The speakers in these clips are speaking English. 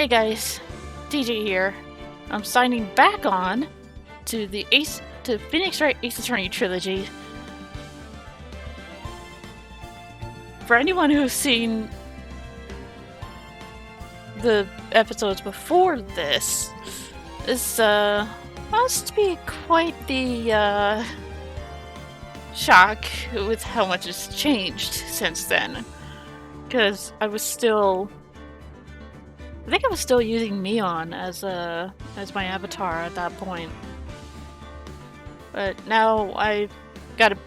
Hey guys, DJ here. I'm signing back on to the Phoenix Wright Ace Attorney Trilogy. For anyone who's seen the episodes before this must be quite the shock with how much has changed since then. Because I think I was still using Neon as my avatar at that point. But now I've got a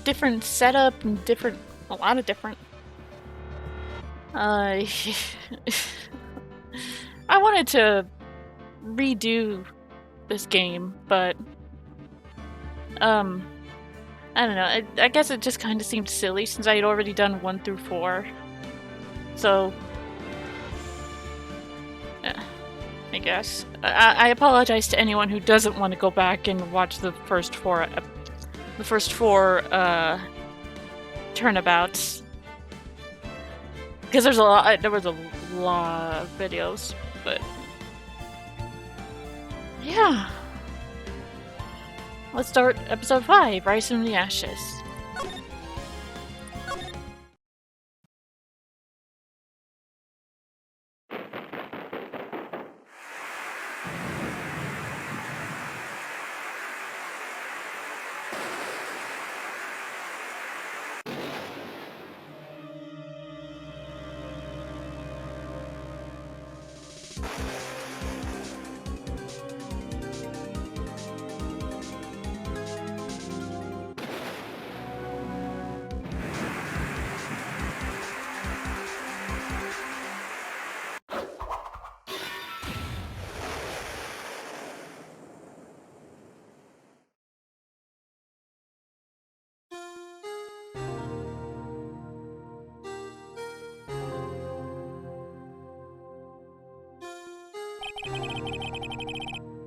different setup and a lot of different. I wanted to redo this game, but I don't know. I guess it just kind of seemed silly since I had already done 1 through 4. So I guess. I apologize to anyone who doesn't want to go back and watch the first four turnabouts. Because there was a lot of videos, but yeah. Let's start episode 5, Rise from the Ashes.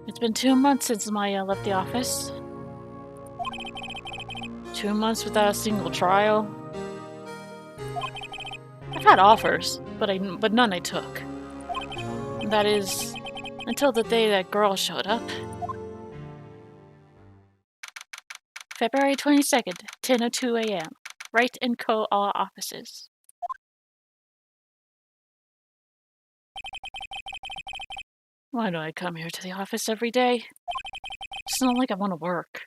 It's been 2 months since Maya left the office. 2 months without a single trial. I've had offers, but none I took. That is, until the day that girl showed up. February 22nd, 10:02 a.m. Wright & Co. All offices. Why do I come here to the office every day? It's not like I want to work.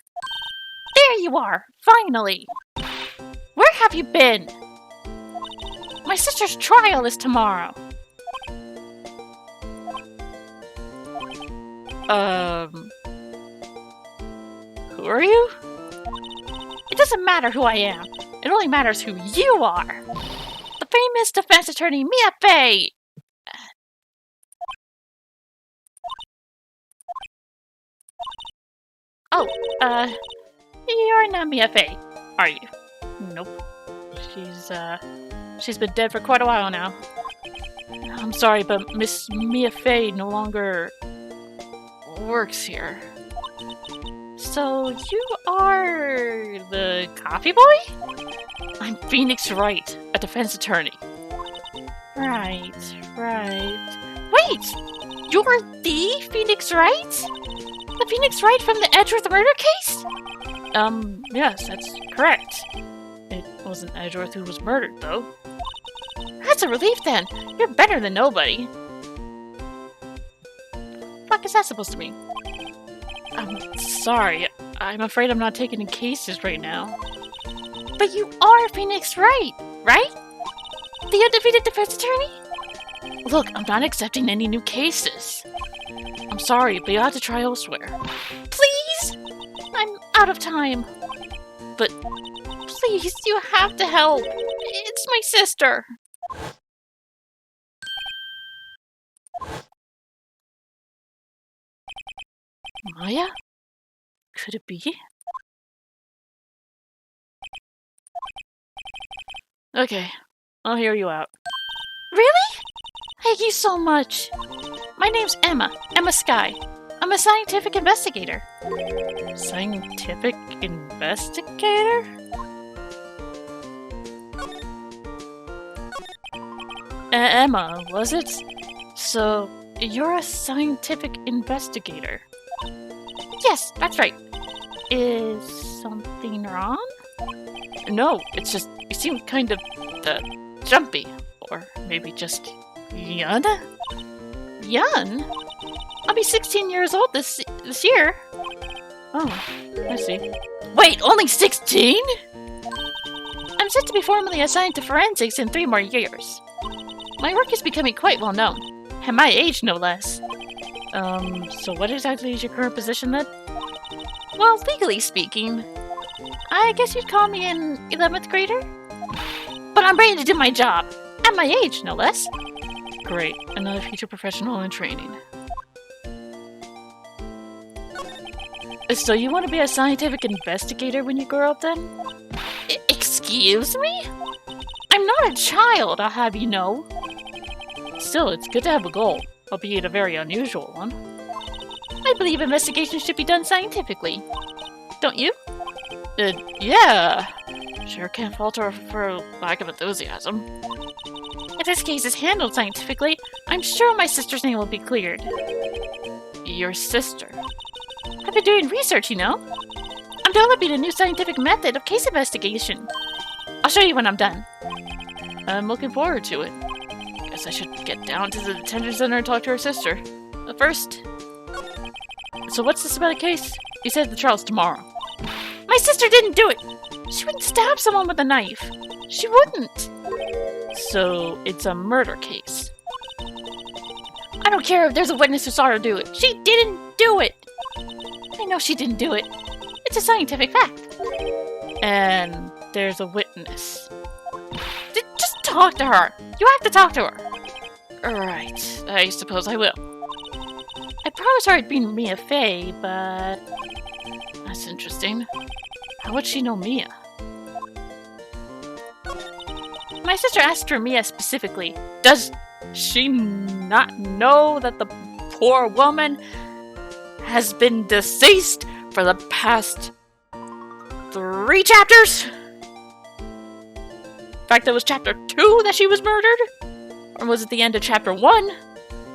There you are! Finally! Where have you been? My sister's trial is tomorrow. Who are you? It doesn't matter who I am. It only matters who you are. The famous defense attorney Mia Fey. Oh, you're not Mia Fey, are you? Nope. She's been dead for quite a while now. I'm sorry, but Miss Mia Fey no longer works here. So you are the coffee boy? I'm Phoenix Wright, a defense attorney. Right. Wait! You're the Phoenix Wright? The Phoenix Wright from the Edgeworth murder case? Yes, that's correct. It wasn't Edgeworth who was murdered, though. That's a relief, then. You're better than nobody. What fuck is that supposed to mean? I'm sorry. I'm afraid I'm not taking in cases right now. But you are Phoenix Wright, right? The undefeated defense attorney? Look, I'm not accepting any new cases. I'm sorry, but you'll have to try elsewhere. Please? I'm out of time. But please, you have to help. It's my sister. Maya? Could it be? Okay, I'll hear you out. Really? Thank you so much. My name's Emma Sky. I'm a scientific investigator. Scientific investigator? Emma, was it? So, you're a scientific investigator? Yes, that's right. Is something wrong? No, it's just you seem kind of jumpy, or maybe just young. Young? I'll be 16 years old this year. Oh, I see. Wait, only 16? I'm set to be formally assigned to forensics in 3 more years. My work is becoming quite well known, at my age no less. So what exactly is your current position then? Well, legally speaking, I guess you'd call me an 11th grader? But I'm ready to do my job, at my age no less. Great, another future professional in training. So you want to be a scientific investigator when you grow up then? Excuse me? I'm not a child, I'll have you know. Still, it's good to have a goal, albeit a very unusual one. I believe investigations should be done scientifically. Don't you? Yeah. Sure can't falter for lack of enthusiasm. If this case is handled scientifically, I'm sure my sister's name will be cleared. Your sister? I've been doing research, you know. I'm developing a new scientific method of case investigation. I'll show you when I'm done. I'm looking forward to it. Guess I should get down to the detention center and talk to her sister. But first... So what's this about a case? You said the trial's tomorrow. My sister didn't do it! She wouldn't stab someone with a knife. She wouldn't. So it's a murder case. I don't care if there's a witness who saw her do it. She didn't do it! I know she didn't do it. It's a scientific fact. And there's a witness. Just talk to her. You have to talk to her. Alright, I suppose I will. I promised her I'd be Mia Fey, but... That's interesting. How would she know Mia? My sister asked for Mia specifically. Does she not know that the poor woman has been deceased for the past 3 chapters? In fact, that was chapter 2 that she was murdered? Or was it the end of chapter 1?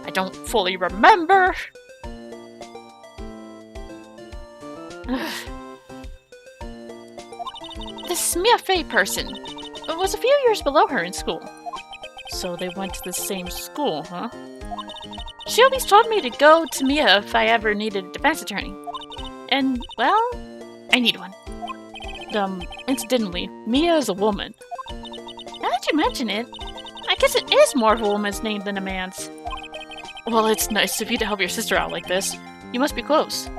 I don't fully remember. This Mia Fey person was a few years below her in school. So they went to the same school, huh? She always told me to go to Mia if I ever needed a defense attorney. And, well, I need one. Incidentally, Mia is a woman. Now that you mention it, I guess it is more of a woman's name than a man's. Well, it's nice of you to help your sister out like this. You must be close.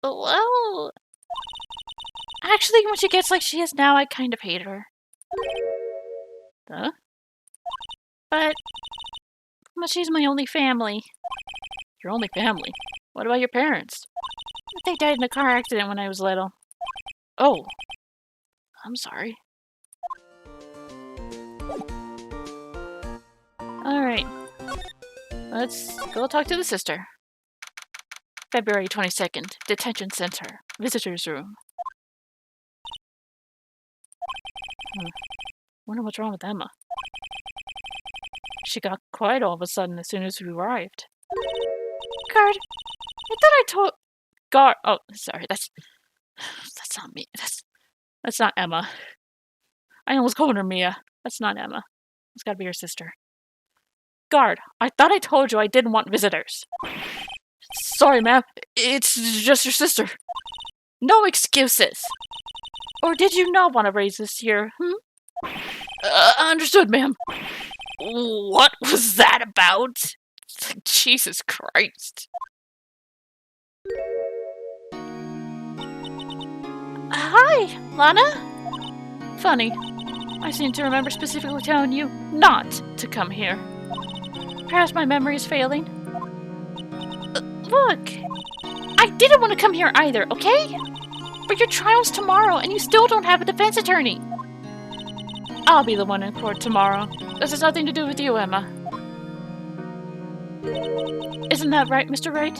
Well... Actually, when she gets like she is now, I kind of hate her. Huh? But she's my only family. Your only family? What about your parents? They died in a car accident when I was little. Oh. I'm sorry. Alright. Let's go talk to the sister. February 22nd, Detention Center, Visitor's Room. Wonder what's wrong with Emma. She got quiet all of a sudden as soon as we arrived. Guard, I thought I told... Guard... Oh, sorry, that's not me. That's not Emma. I almost called her Mia. That's not Emma. It's gotta be her sister. Guard, I thought I told you I didn't want visitors. Sorry, ma'am. It's just your sister. No excuses. Or did you not want to raise this here, Understood, ma'am. What was that about? Jesus Christ. Hi, Lana. Funny. I seem to remember specifically telling you not to come here. Perhaps my memory is failing. Look, I didn't want to come here either, okay? But your trial's tomorrow and you still don't have a defense attorney. I'll be the one in court tomorrow. This has nothing to do with you, Emma. Isn't that right, Mr. Wright?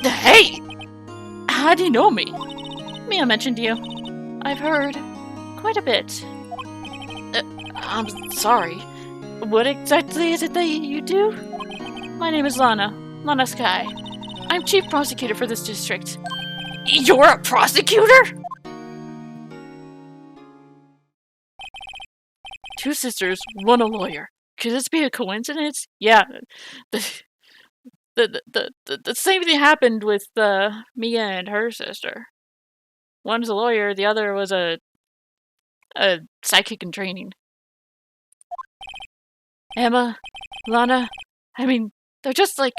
Hey! How do you know me? Mia mentioned you. I've heard quite a bit. I'm sorry. What exactly is it that you do? My name is Lana Sky. I'm chief prosecutor for this district. You're a prosecutor? Two sisters, one a lawyer. Could this be a coincidence? Yeah. The same thing happened with Mia and her sister. One's a lawyer, the other was a psychic in training. Emma, Lana, I mean, they're just like...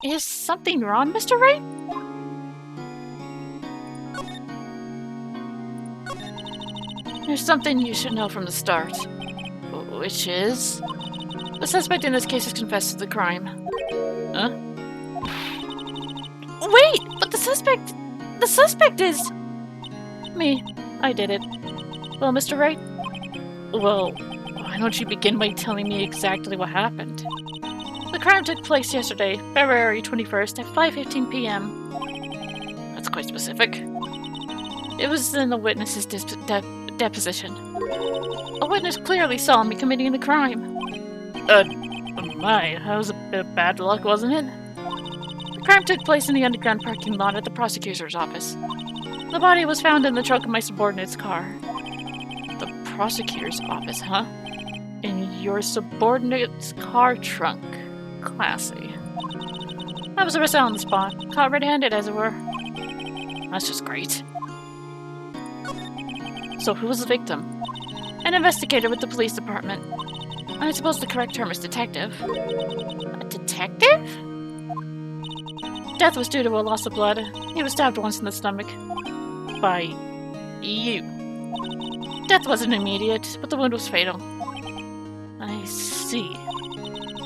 Is something wrong, Mr. Wright? There's something you should know from the start. Which is... The suspect in this case has confessed to the crime. Huh? Wait! But the suspect is... Me. I did it. Well, Mr. Wright? Well, why don't you begin by telling me exactly what happened? The crime took place yesterday, February 21st at 5:15 p.m. That's quite specific. It was in the witness's deposition. A witness clearly saw me committing the crime. My, that was a bit of bad luck, wasn't it? The crime took place in the underground parking lot at the prosecutor's office. The body was found in the trunk of my subordinate's car. The prosecutor's office, huh? In your subordinate's car trunk. Classy. I was arrested on the spot, caught red-handed, as it were. That's just great. So who was the victim? An investigator with the police department. I suppose the correct term is detective. A detective? Death was due to a loss of blood. He was stabbed once in the stomach. By... you. Death wasn't immediate, but the wound was fatal. I see.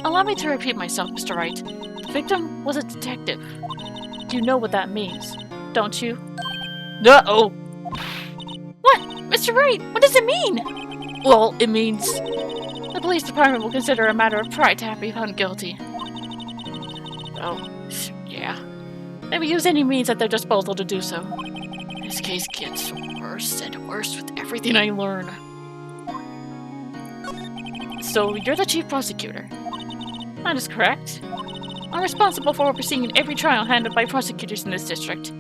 Allow me to repeat myself, Mr. Wright. The victim was a detective. You know what that means, don't you? Uh-oh! What? Mr. Wright, what does it mean? Well, it means... The police department will consider a matter of pride to have me found guilty. Oh, yeah. They will use any means at their disposal to do so. This case gets worse and worse with everything I learn. So, you're the chief prosecutor? That is correct. I'm responsible for overseeing every trial handled by prosecutors in this district.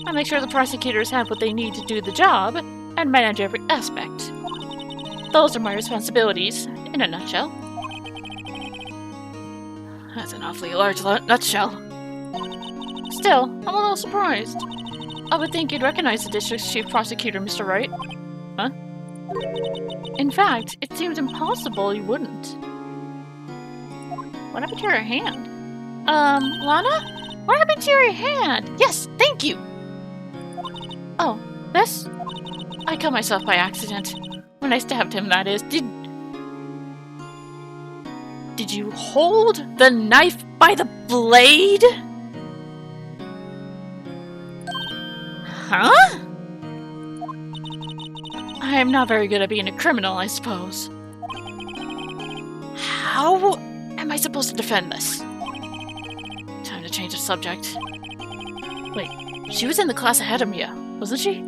I make sure the prosecutors have what they need to do the job and manage every aspect. Those are my responsibilities, in a nutshell. That's an awfully large nutshell. Still, I'm a little surprised. I would think you'd recognize the district's chief prosecutor, Mr. Wright. Huh? In fact, it seems impossible you wouldn't. What happened to your hand? Lana? What happened to your hand? Yes, thank you! Oh, this? I cut myself by accident. When I stabbed him, that is. Did you hold the knife by the blade? Huh? I am not very good at being a criminal, I suppose. How am I supposed to defend this? Time to change the subject. Wait, she was in the class ahead of Mia, wasn't she?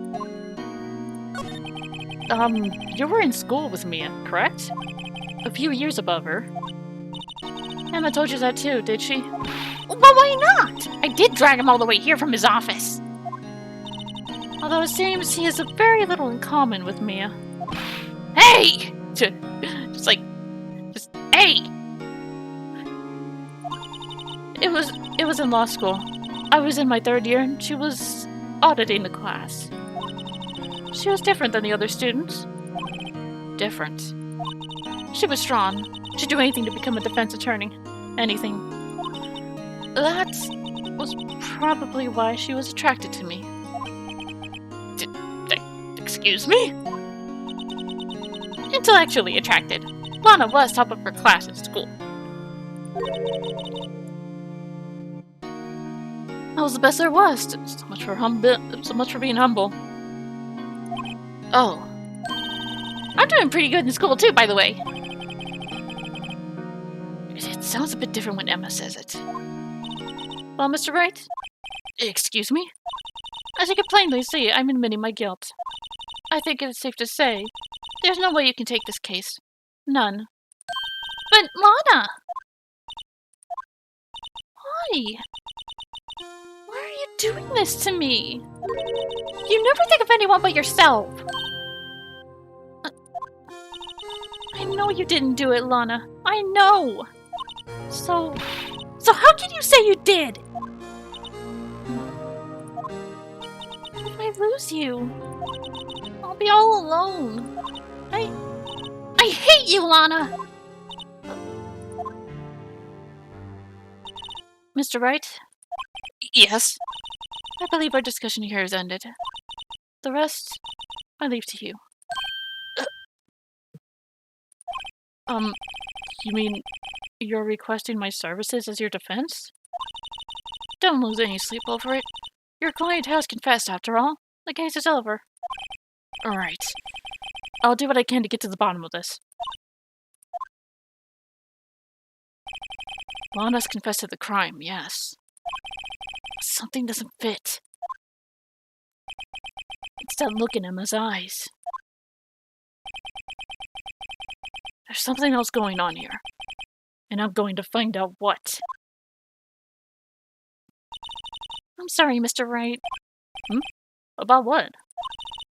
You were in school with Mia, correct? A few years above her. Emma told you that too, did she? Well, why not? I did drag him all the way here from his office. Although it seems he has very little in common with Mia. Hey! Just hey! It was in law school. I was in my 3rd year and she was auditing the class. She was different than the other students. Different. She was strong. She'd do anything to become a defense attorney. Anything. That was probably why she was attracted to me. Excuse me? Intellectually attracted. Lana was top of her class at school. I was the best there was. So much for being humble. Oh. I'm doing pretty good in school too, by the way. It sounds a bit different when Emma says it. Well, Mr. Wright? Excuse me? As you can plainly see, I'm admitting my guilt. I think it's safe to say there's no way you can take this case. None. But Lana! Why? Why are you doing this to me? You never think of anyone but yourself. I know you didn't do it, Lana. I know. So how can you say you did? If I lose you, I'll be all alone. I hate you, Lana. Mr. Wright? Yes? I believe our discussion here is ended. The rest, I leave to you. You mean you're requesting my services as your defense? Don't lose any sleep over it. Your client has confessed, after all. The case is over. Alright. I'll do what I can to get to the bottom of this. Lana's confessed to the crime, yes. Something doesn't fit. It's that look in Emma's eyes. There's something else going on here. And I'm going to find out what. I'm sorry, Mr. Wright. About what?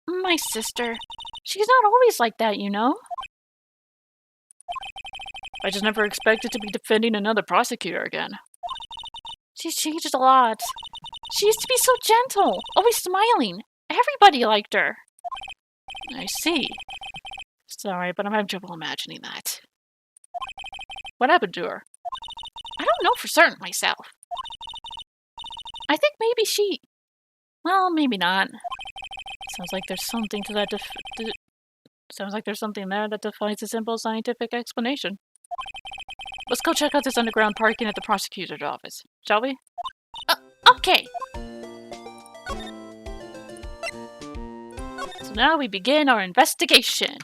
My sister. She's not always like that, you know? I just never expected to be defending another prosecutor again. She's changed a lot. She used to be so gentle, always smiling. Everybody liked her. I see. Sorry, but I'm having trouble imagining that. What happened to her? I don't know for certain myself. I think maybe she... Well, maybe not. Sounds like there's something to that Sounds like there's something there that defies a simple scientific explanation. Let's go check out this underground parking at the prosecutor's office, shall we? Okay. So now we begin our investigation.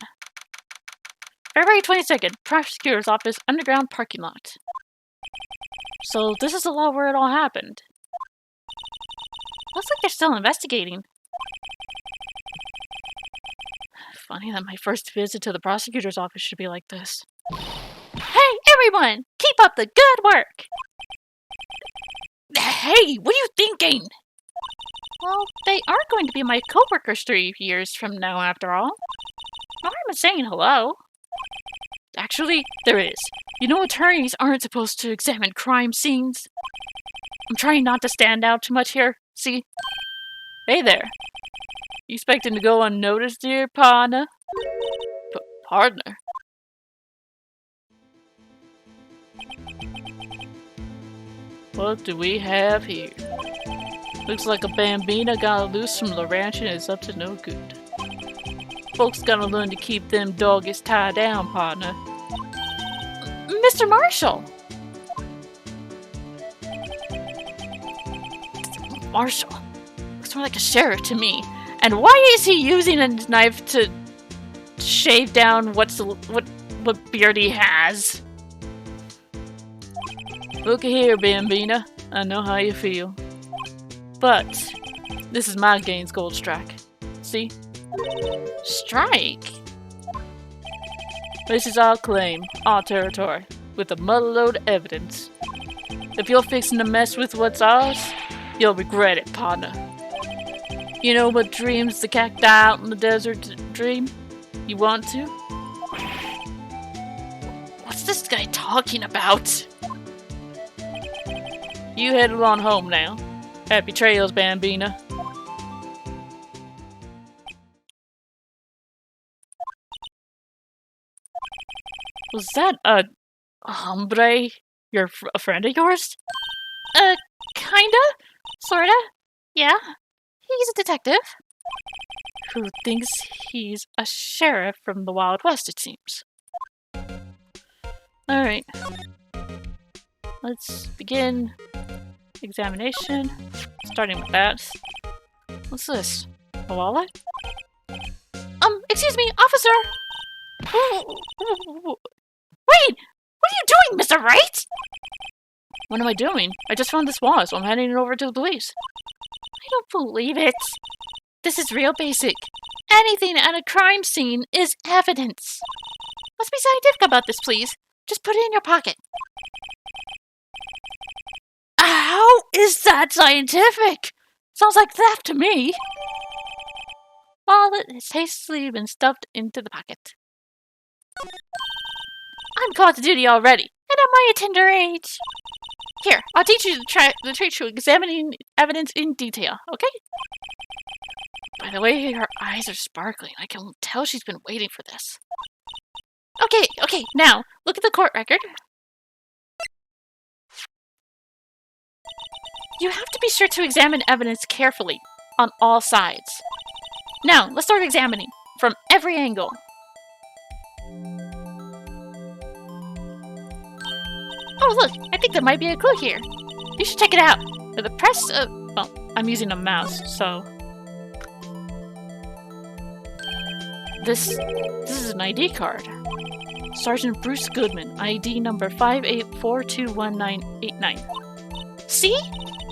February 22nd, prosecutor's office, underground parking lot. So this is the law where it all happened. Looks like they're still investigating. Funny that my first visit to the prosecutor's office should be like this. Hey, everyone! Keep up the good work! Hey, what are you thinking? Well, they aren't going to be my co-workers 3 years from now, after all. No harm in saying hello. Actually, there is. You know, attorneys aren't supposed to examine crime scenes. I'm trying not to stand out too much here, see? Hey there. You expecting to go unnoticed, dear partner? Partner? What do we have here? Looks like a bambina got loose from the ranch and is up to no good. Folks gotta learn to keep them doggies tied down, partner. Mr. Marshall! Marshall. Looks more like a sheriff to me. And why is he using a knife to shave down what beard he has? Look here, Bambina. I know how you feel. But this is my Gaines Gold strike. See? Strike? This is our claim, our territory, with a muddle-load of evidence. If you're fixing to mess with what's ours, you'll regret it, partner. You know what dreams the cacti out in the desert dream? You want to? What's this guy talking about? You headed on home now. Happy trails, Bambina. Was that a hombre? A friend of yours? Kinda? Sorta? Yeah. He's a detective. Who thinks he's a sheriff from the Wild West, it seems. Alright. Let's begin examination. Starting with that. What's this? A wallet? Excuse me, officer! Wait! What are you doing, Mr. Wright? What am I doing? I just found this wallet, so I'm handing it over to the police. I don't believe it. This is real basic. anything at a crime scene is evidence. Let's be scientific about this, please. Just put it in your pocket. How is that scientific? Sounds like theft to me. Well, it's hastily been stuffed into the pocket. I'm called to duty already, and at my tender age. Here, I'll teach you the trick to examining evidence in detail, okay? By the way, her eyes are sparkling. I can tell she's been waiting for this. Okay, now, look at the court record. You have to be sure to examine evidence carefully, on all sides. Now, let's start examining, from every angle. Oh, look, I think there might be a clue here. You should check it out. With the press of... well, I'm using a mouse, so... This is an ID card. Sergeant Bruce Goodman, ID number 584219989. See?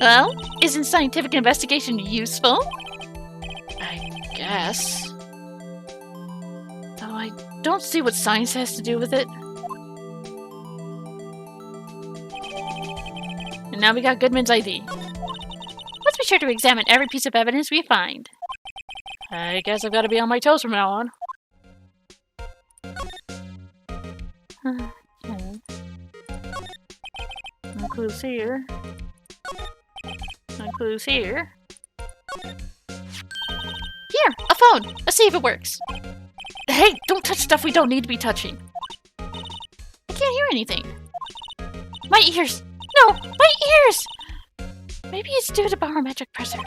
Well, isn't scientific investigation useful? I guess. Though I don't see what science has to do with it. And now we got Goodman's ID. Let's be sure to examine every piece of evidence we find. I guess I've got to be on my toes from now on. Okay. No clues here. No clues here. Here, a phone! Let's see if it works. Hey, don't touch stuff we don't need to be touching. I can't hear anything. My ears! No, my ears! Maybe it's due to barometric pressure.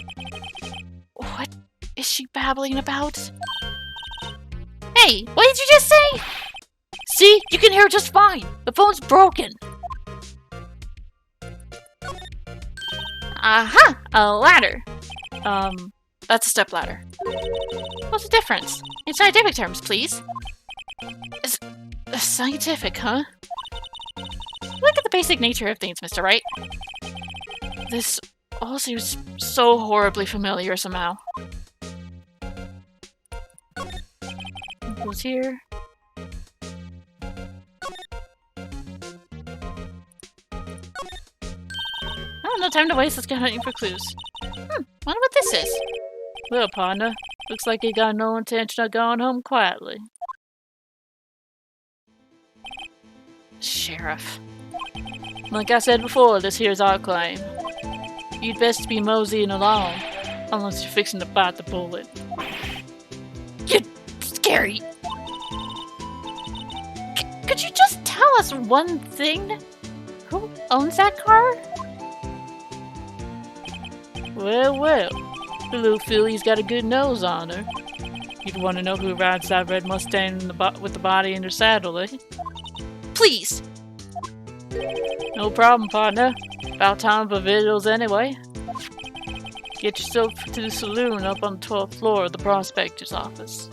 What is she babbling about? Hey, what did you just say? See, you can hear just fine. The phone's broken. Aha! A ladder. That's a step ladder. What's the difference? In scientific terms, please. It's scientific, huh? Look at the basic nature of things, Mr. Wright. This all seems so horribly familiar somehow. Who's here? Oh, no time to waste. Let's get hunting for clues. Wonder what this is. Well, partner, looks like you got no intention of going home quietly. Sheriff. Like I said before, this here's our claim. You'd best be moseying along, unless you're fixing to bite the bullet. You're scary. Could you just tell us one thing? Who owns that car? Well, the little filly's got a good nose on her. You'd want to know who rides that red Mustang with the body in her saddle, eh? Please! No problem, partner. About time for videos anyway. Get yourself to the saloon up on the 12th floor of the prospector's office.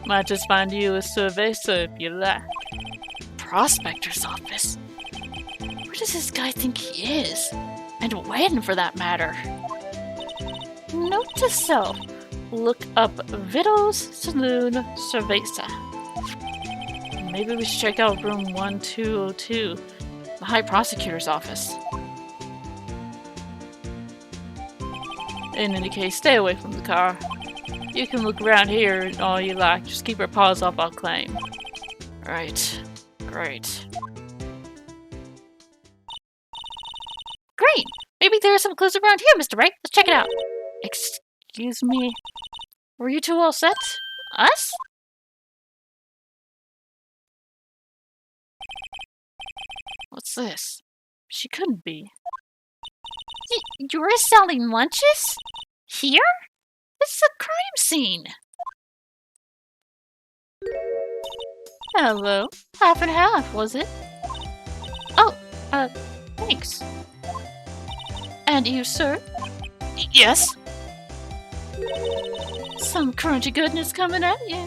Might just find you a cerveza if you like. Prospector's office? Where does this guy think he is? And when, for that matter? Note to self. Look up Vittles Saloon Cerveza. Maybe we should check out room 1202, the High Prosecutor's office. In any case, stay away from the car. You can look around here all you like, just keep your paws off our claim. Right. Great. Great! Maybe there are some clues around here, Mr. Wright. Let's check it out. Excuse me? Were you two all set? Us? What's this? She couldn't be. You're selling lunches? Here? This is a crime scene. Hello. Half and half, was it? Oh, thanks. And you, sir? Yes? Some crunchy goodness coming at you.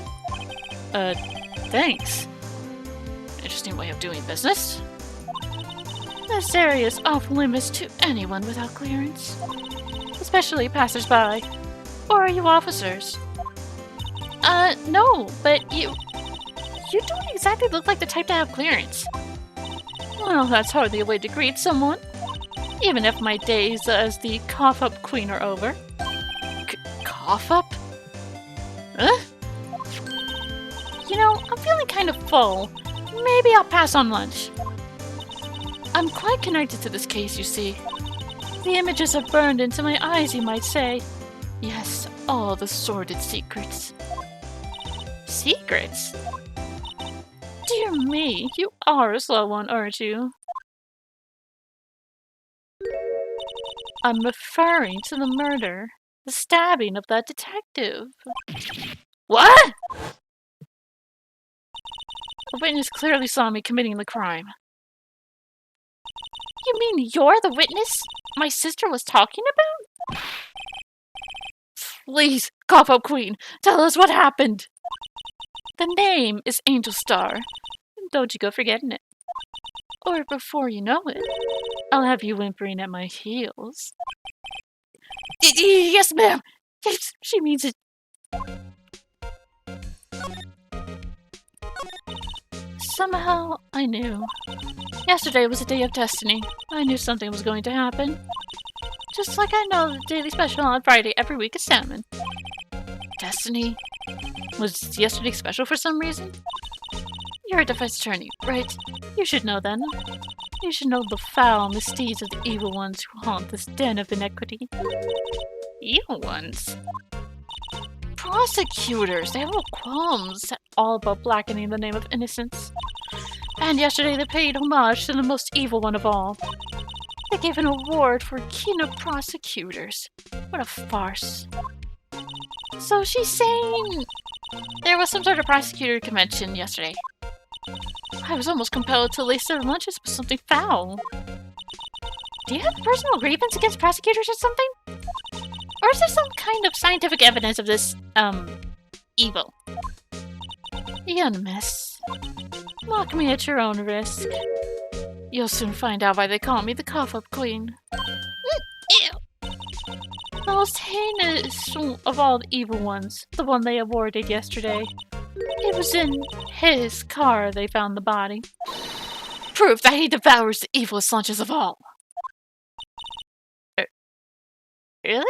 Thanks. Interesting way of doing business. This area is off limits to anyone without clearance. Especially passers-by. Or are you officers? No, but you don't exactly look like the type to have clearance. Well, that's hardly a way to greet someone. Even if my days as the cough-up queen are over. Cough-up? Huh? You know, I'm feeling kind of full. Maybe I'll pass on lunch. I'm quite connected to this case, you see. The images have burned into my eyes, you might say. Yes, all the sordid secrets. Secrets? Dear me, you are a slow one, aren't you? I'm referring to the murder, the stabbing of that detective. What? The witness clearly saw me committing the crime. You mean you're the witness my sister was talking about? Please, cough-up queen, tell us what happened. The name is Angel Star. Don't you go forgetting it. Or before you know it, I'll have you whimpering at my heels. Yes, ma'am! Yes, she means it. Somehow, I knew. Yesterday was a day of destiny. I knew something was going to happen. Just like I know the daily special on Friday every week is salmon. Destiny? Was yesterday special for some reason? You're a defense attorney, right? You should know then. You should know the foul misdeeds of the evil ones who haunt this den of inequity. Evil ones? Prosecutors! They have no qualms at all about blackening the name of innocence. And yesterday they paid homage to the most evil one of all. They gave an award for king of prosecutors. What a farce. So she's saying there was some sort of prosecutor convention yesterday. I was almost compelled to lace their lunches with something foul. Do you have a personal grievance against prosecutors or something? Or is there some kind of scientific evidence of this, evil? Young miss, mock me at your own risk. You'll soon find out why they call me the cough-up queen. Ew. The most heinous of all the evil ones, the one they awarded yesterday. It was in his car they found the body. Proof that he devours the evilest lunches of all. Really?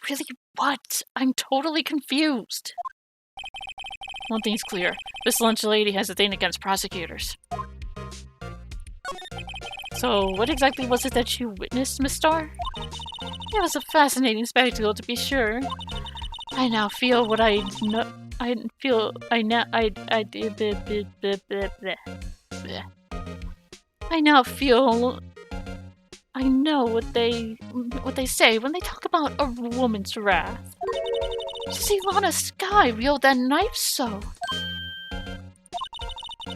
Really what? I'm totally confused. One thing's clear. This lunch lady has a thing against prosecutors. So, what exactly was it that you witnessed, Miss Starr? It was a fascinating spectacle, to be sure. I now feel what I know. I feel. I now. I now feel. I know what they say when they talk about a woman's wrath. To see Lana Skye wield that knife so.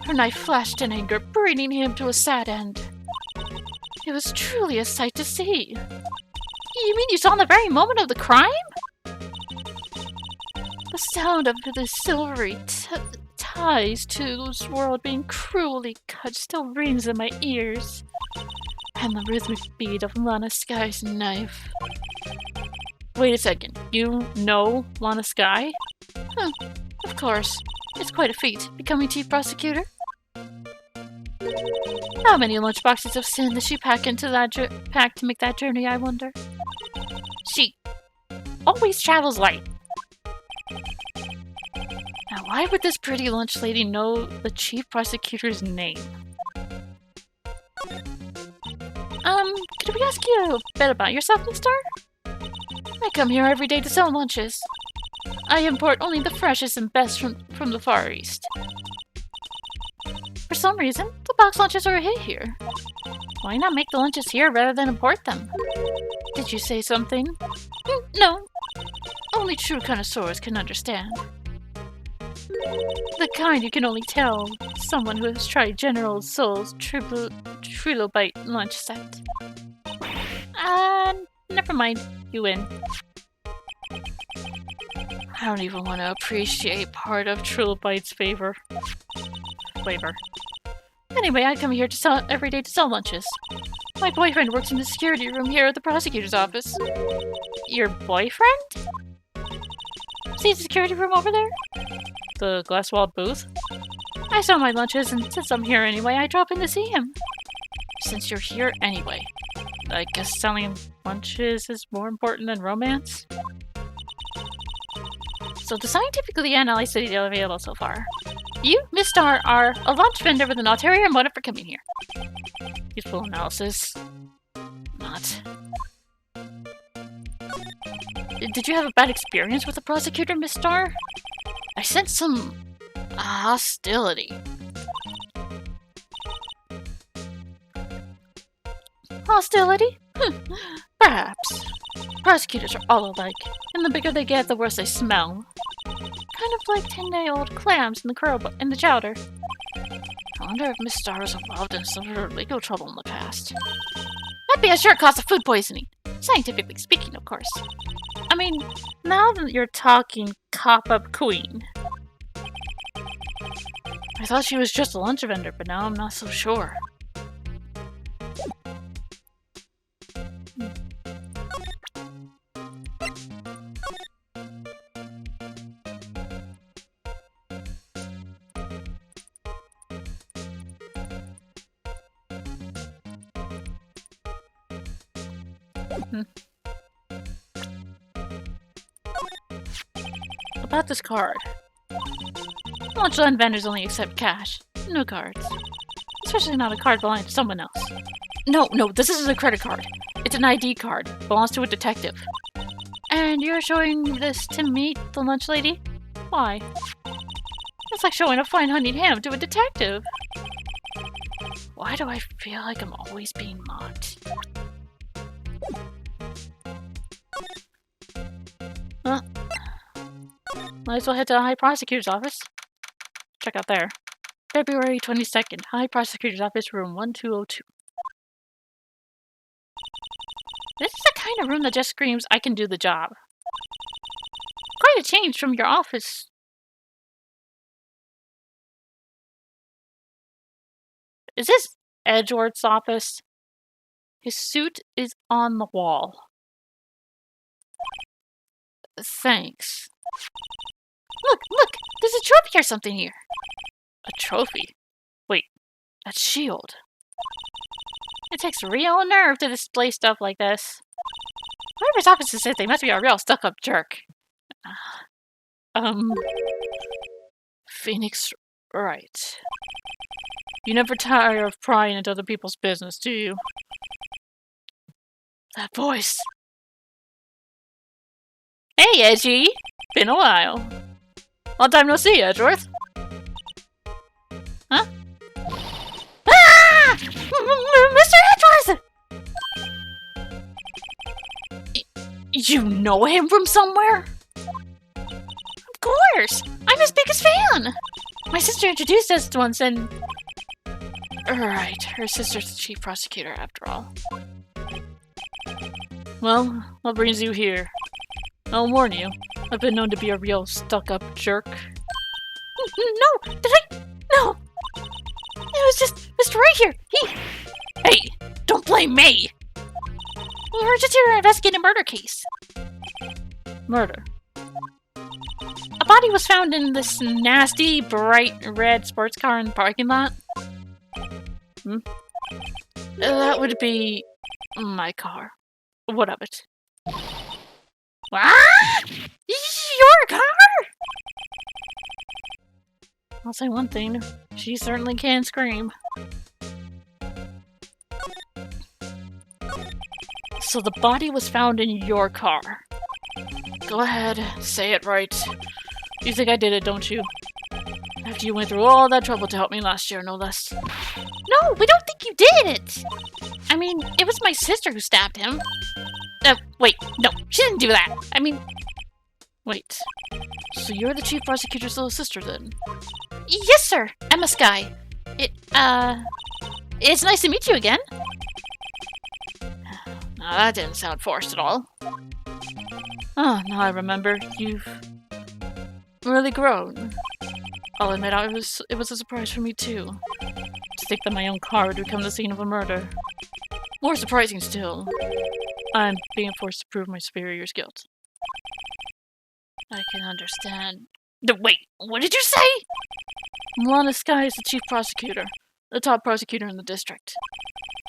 Her knife flashed in anger, bringing him to a sad end. It was truly a sight to see. You mean you saw in the very moment of the crime? The sound of the silvery ties to this world being cruelly cut still rings in my ears. And the rhythmic beat of Lana Skye's knife. Wait a second, you know Lana Skye? Huh, of course. It's quite a feat, becoming chief prosecutor. How many lunchboxes of sin does she pack into that pack to make that journey, I wonder? She always travels light. Now, why would this pretty lunch lady know the chief prosecutor's name? Could we ask you a bit about yourself, Miss Starr? I come here every day to sell lunches. I import only the freshest and best from the Far East. For some reason, the box lunches are a hit here. Why not make the lunches here rather than import them? Did you say something? No. Only true connoisseurs can understand. The kind you can only tell someone who has tried General Tso's Trilobite lunch set. Never mind. You win. I don't even want to appreciate part of Trilobite's flavor. Anyway, I come here to sell every day to sell lunches. My boyfriend works in the security room here at the prosecutor's office. Your boyfriend? See the security room over there? The glass-walled booth? I saw my lunches, and since I'm here anyway, I drop in to see him. Since you're here anyway, I guess selling lunches is more important than romance? So the scientifically analyzed studies are available so far. You, Miss Star, are a lunch vendor with an ulterior motive for coming here. Useful analysis. Not. Did you have a bad experience with the prosecutor, Miss Star? I sense some hostility. Hostility? Perhaps. Prosecutors are all alike, and the bigger they get, the worse they smell. Kind of like 10-day-old clams in the chowder. I wonder if Miss Star was involved in some sort of legal trouble in the past. That'd be a sure cause of food poisoning. Scientifically speaking, of course. I mean, now that you're talking cop-up queen. I thought she was just a lunch vendor, but now I'm not so sure. About this card. Lunchline vendors only accept cash, no cards. Especially not a card belonging to someone else. No, this isn't a credit card. It's an ID card. Belongs to a detective. And you're showing this to me, the lunch lady? Why? It's like showing a fine honeyed ham to a detective. Why do I feel like I'm always being mocked? Huh? Might as well head to the High Prosecutor's office. Check out there. February 22nd, High Prosecutor's Office, room 1202. This is the kind of room that just screams, I can do the job. Quite a change from your office. Is this Edgeworth's office? His suit is on the wall. Thanks. Look! There's a trophy or something here. A trophy? Wait, that's Shield. It takes real nerve to display stuff like this. Whoever's office this is, they must be a real stuck-up jerk. Phoenix Wright. You never tire of prying into other people's business, do you? That voice. Hey, Edgy! Been a while. Long time no see, Edgeworth. Huh? Ah! Mr. Edgeworth! You know him from somewhere? Of course! I'm his biggest fan! My sister introduced us once and... Right, her sister's the chief prosecutor after all. Well, what brings you here? I'll warn you, I've been known to be a real stuck-up jerk. No! Did I? No! It was just Mr. Right here! Hey! Don't blame me! We're just here to investigate a murder case. Murder? A body was found in this nasty, bright red sports car in the parking lot. That would be my car. What of it? Ah! Your car? I'll say one thing. She certainly can scream. So the body was found in your car. Go ahead, say it right. You think I did it, don't you? After you went through all that trouble to help me last year, no less. No, we don't think you did it! I mean, it was my sister who stabbed him. Wait, no, she didn't do that. I mean... Wait. So you're the chief prosecutor's little sister, then? Yes, sir! Emma Skye. It's nice to meet you again. No, that didn't sound forced at all. Oh, now I remember. You've... really grown. I'll admit, it was a surprise for me, too. To think that my own car would become the scene of a murder. More surprising still, I'm being forced to prove my superior's guilt. I can understand. Wait, what did you say? Milana Sky is the chief prosecutor, the top prosecutor in the district.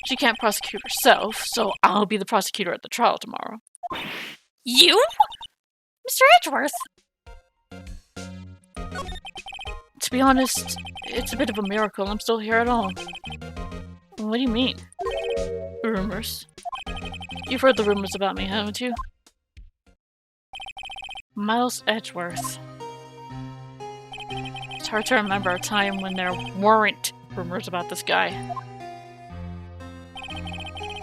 She can't prosecute herself, so I'll be the prosecutor at the trial tomorrow. You? Mr. Edgeworth? To be honest, it's a bit of a miracle I'm still here at all. What do you mean? Rumors. You've heard the rumors about me, haven't you? Miles Edgeworth. It's hard to remember a time when there weren't rumors about this guy.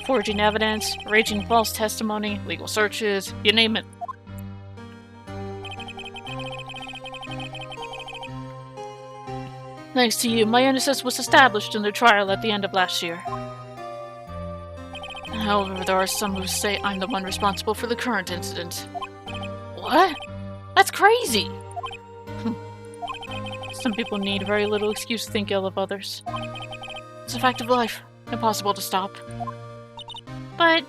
Forging evidence, arranging false testimony, legal searches, you name it. Thanks to you, my innocence was established in the trial at the end of last year. However, there are some who say I'm the one responsible for the current incident. What? That's crazy! Some people need very little excuse to think ill of others. It's a fact of life. Impossible to stop. But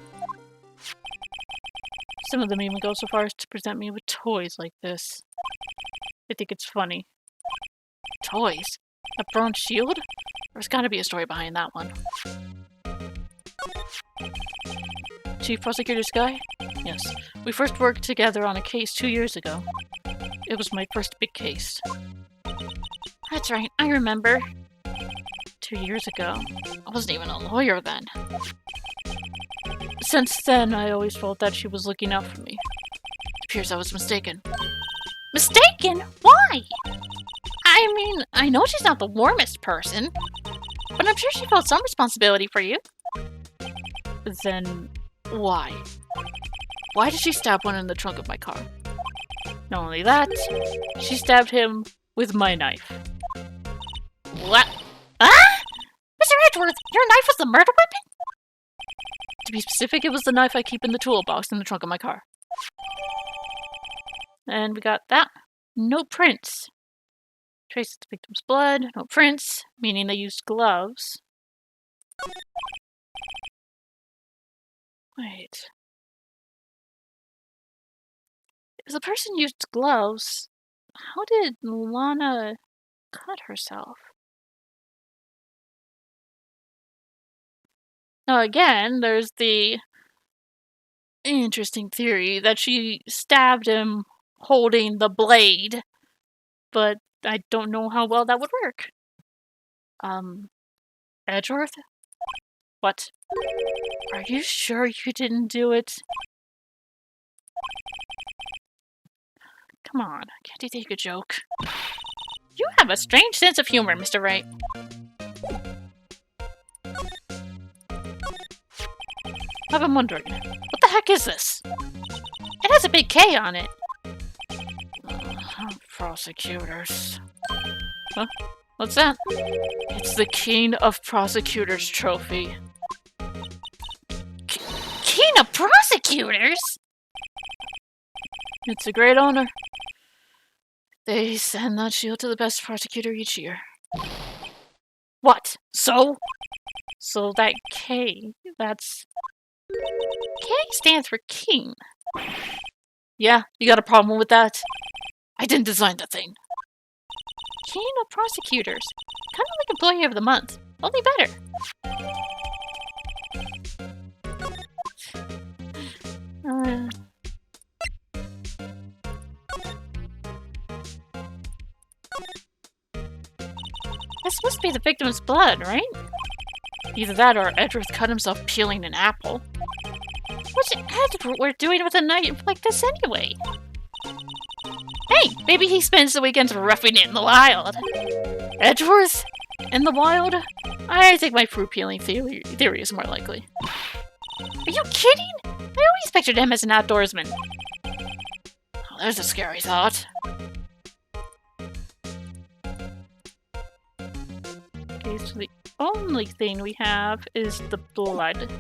some of them even go so far as to present me with toys like this. They think it's funny. Toys? A bronze shield? There's gotta be a story behind that one. Chief Prosecutor Sky? Yes. We first worked together on a case 2 years ago. It was my first big case. That's right, I remember. 2 years ago. I wasn't even a lawyer then. Since then, I always felt that she was looking out for me. It appears I was mistaken. Mistaken? Why? I mean, I know she's not the warmest person, but I'm sure she felt some responsibility for you. Then, why? Why did she stab one in the trunk of my car? Not only that, she stabbed him with my knife. What? Ah? Mr. Edgeworth, your knife was the murder weapon? To be specific, it was the knife I keep in the toolbox in the trunk of my car. And we got that. No prints. Traces the victim's blood. No prints, meaning they used gloves. Wait. If the person used gloves, how did Lana cut herself? Now again, there's the interesting theory that she stabbed him holding the blade, but I don't know how well that would work. Edgeworth? What? Are you sure you didn't do it? Come on, can't you take a joke? You have a strange sense of humor, Mr. Wright. I've been wondering, what the heck is this? It has a big K on it. Prosecutors. Huh? What's that? It's the King of Prosecutors trophy. King of Prosecutors? It's a great honor. They send that shield to the best prosecutor each year. What? So? So that K, that's... K stands for king. Yeah, you got a problem with that? I didn't design the thing. King of Prosecutors. Kind of like Employee of the Month. Only better. This must be the victim's blood, right? Either that or Edgeworth cut himself peeling an apple. What's Edgeworth doing with a knife like this anyway? Hey, maybe he spends the weekends roughing it in the wild. Edgeworth? In the wild? I think my fruit peeling theory is more likely. Are you kidding? I always pictured him as an outdoorsman. Oh, there's a scary thought. Okay, so the only thing we have is the blood.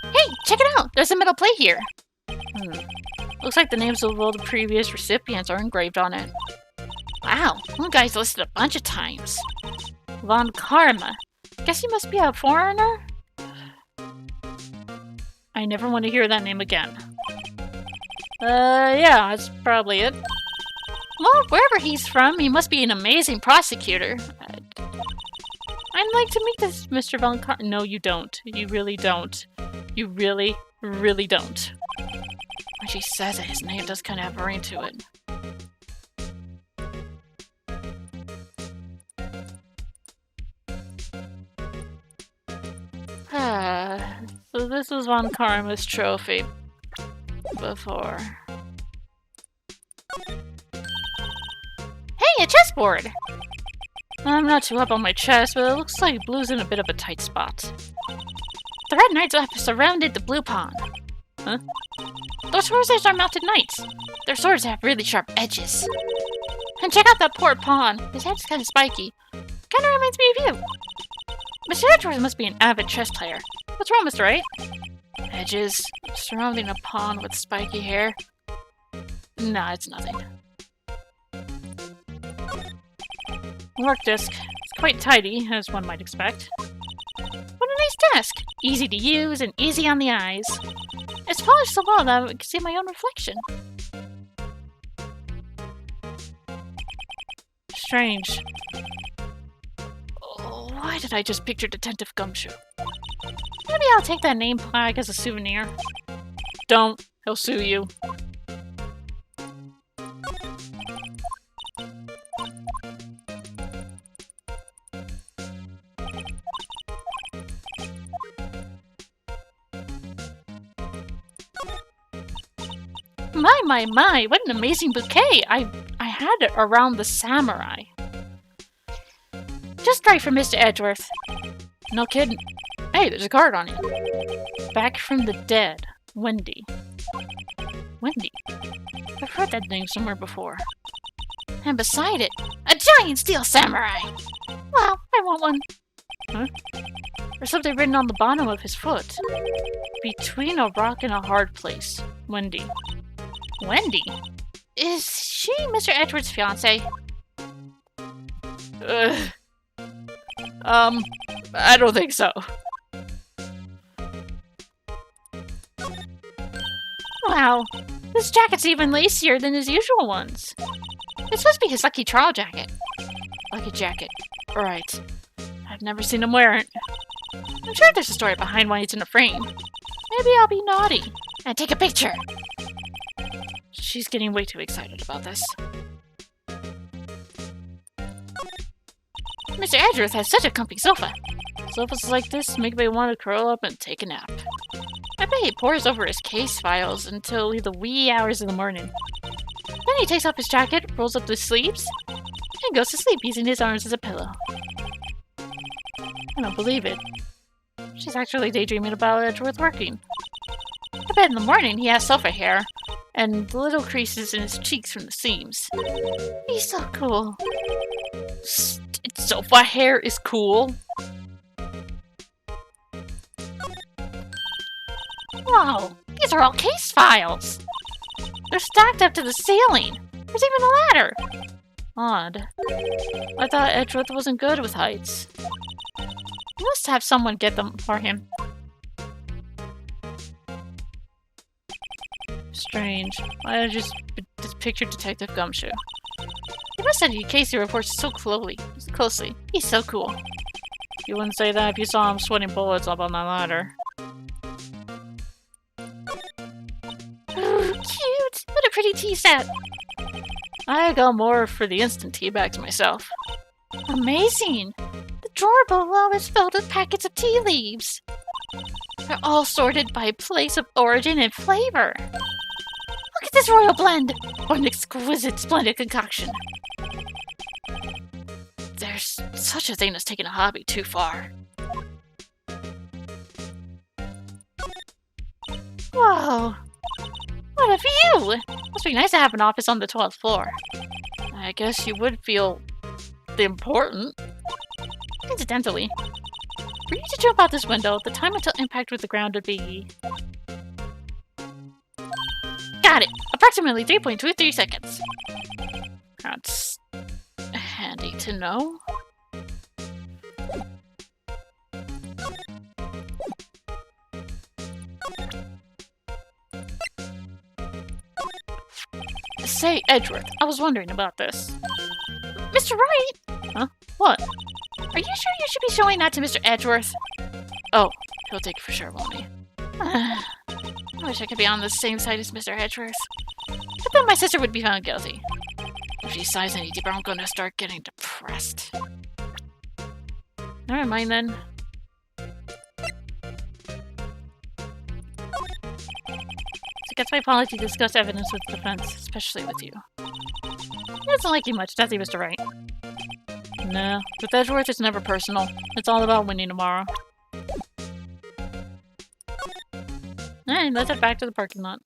Hey, check it out! There's a metal plate here! Looks like the names of all the previous recipients are engraved on it. Wow, one guy's listed a bunch of times. Von Karma. Guess he must be a foreigner? I never want to hear that name again. Yeah, that's probably it. Well, wherever he's from, he must be an amazing prosecutor. I'd like to meet this Mr. Von Karma. No, you don't. You really don't. You really, really don't. When she says it, his name does kind of have a ring to it. So this was Von Karma's trophy before. Hey, a chessboard! I'm not too up on my chess, but it looks like blue's in a bit of a tight spot. The red knights have surrounded the blue pawn. Huh? Those horses are mounted knights. Their swords have really sharp edges. And check out that poor pawn. His head's kind of spiky. Kinda reminds me of you. Mr. Edgeworth must be an avid chess player. What's wrong, Mr. Wright? Edges surrounding a pawn with spiky hair. Nah, it's nothing. Work desk. It's quite tidy, as one might expect. What a nice desk! Easy to use and easy on the eyes. It's polished so well that I can see my own reflection. Strange. Oh, why did I just picture Detective Gumshoe? Maybe I'll take that name plaque as a souvenir. Don't. He'll sue you. My, what an amazing bouquet! I had it around the samurai. Just right for Mr. Edgeworth. No kidding. Hey, there's a card on it. Back from the dead. Wendy. Wendy? I've heard that name somewhere before. And beside it, a giant steel samurai! Wow, I want one. Huh? There's something written on the bottom of his foot. Between a rock and a hard place. Wendy. Wendy? Is she Mr. Edgeworth's fiancée? I don't think so. Wow, this jacket's even lacier than his usual ones. It's supposed to be his lucky trial jacket. Lucky jacket. Right. I've never seen him wear it. I'm sure there's a story behind why it's in a frame. Maybe I'll be naughty and take a picture. She's getting way too excited about this. Mr. Edgeworth has such a comfy sofa. Sofas like this make me want to curl up and take a nap. I bet he pores over his case files until the wee hours of the morning. Then he takes off his jacket, rolls up the sleeves, and goes to sleep using his arms as a pillow. I don't believe it. She's actually daydreaming about Edgeworth working. I bet in the morning he has sofa hair, and little creases in his cheeks from the seams. He's so cool. Sofa hair is cool. Wow, these are all case files. They're stacked up to the ceiling. There's even a ladder. Odd. I thought Edgeworth wasn't good with heights. He must have someone get them for him. Strange. I just pictured Detective Gumshoe. He must study Casey reports so closely. He's so cool. You wouldn't say that if you saw him sweating bullets up on that ladder. Ooh, cute! What a pretty tea set! I go more for the instant tea bags myself. Amazing! The drawer below is filled with packets of tea leaves. They're all sorted by place of origin and flavor. Look at this royal blend! What an exquisite, splendid concoction. There's such a thing as taking a hobby too far. Whoa! What a view! Must be nice to have an office on the 12th floor. I guess you would feel important. Incidentally, for you to jump out this window, the time until impact with the ground would be... Got it! Approximately 3.23 seconds. That's handy to know. Say, Edgeworth, I was wondering about this. Mr. Wright? Huh? What? Are you sure you should be showing that to Mr. Edgeworth? Oh, he'll take it for sure, won't he? I wish I could be on the same side as Mr. Edgeworth. But then my sister would be found guilty. If she sighs any deeper, I'm gonna start getting depressed. Never mind then. It's against my policy to discuss evidence with the defense, especially with you. He doesn't like you much, does he, Mr. Wright? No, with Edgeworth it's never personal. It's all about winning tomorrow. Alright, let's head back to the parking lot.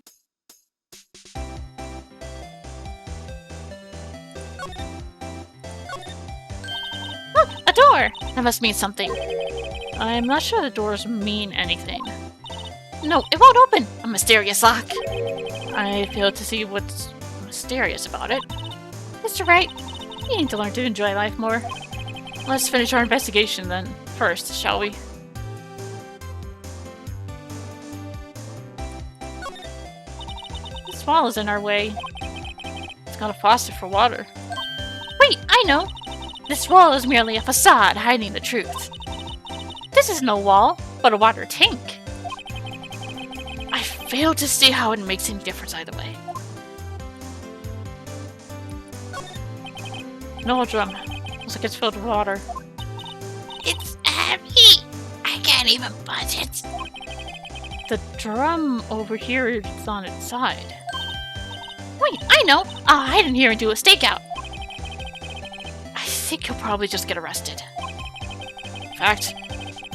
Look! A door! That must mean something. I'm not sure the doors mean anything. No, it won't open! A mysterious lock! I fail to see what's mysterious about it. Mr. Wright, you need to learn to enjoy life more. Let's finish our investigation then, first, shall we? This wall is in our way. It's got a faucet for water. Wait, I know! This wall is merely a facade hiding the truth. This is no wall, but a water tank. I fail to see how it makes any difference either way. No drum. Looks like it's filled with water. It's heavy! I can't even budge it. The drum over here is on its side. Wait, I know! I'll hide in here and do a stakeout. I think he'll probably just get arrested. In fact,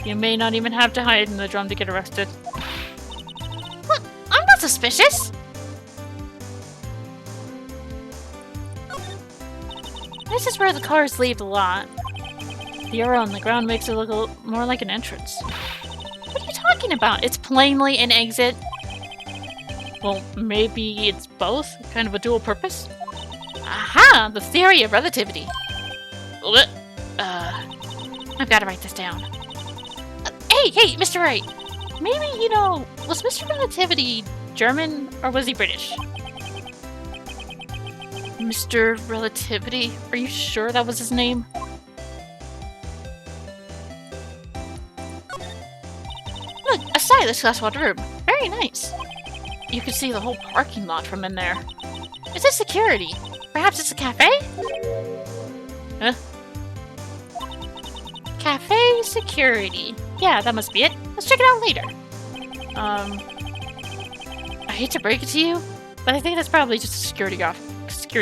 you may not even have to hide in the drum to get arrested. What? I'm not suspicious! This is where the cars leave the lot. The arrow on the ground makes it look more like an entrance. What are you talking about? It's plainly an exit. Well, maybe it's both? Kind of a dual purpose? Aha! The theory of relativity. I've got to write this down. Hey, Mr. Wright! Maybe, you know, was Mr. Relativity German or was he British? Mr. Relativity? Are you sure that was his name? Look, a stylish glass-walled room. Very nice. You can see the whole parking lot from in there. Is this security? Perhaps it's a cafe? Huh? Cafe security. Yeah, that must be it. Let's check it out later. I hate to break it to you, but I think that's probably just a security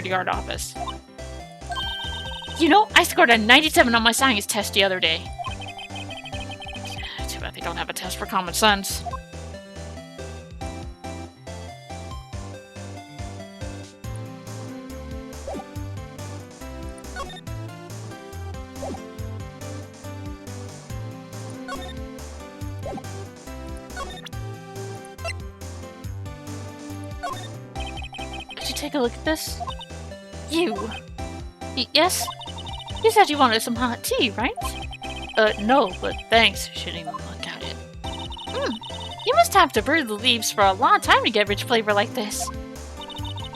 guard office. You know, I scored a 97 on my science test the other day. Too bad they don't have a test for common sense. Could you take a look at this? You! Yes? You said you wanted some hot tea, right? No, but thanks. Shouldn't even look at it. You must have to brew the leaves for a long time to get rich flavor like this.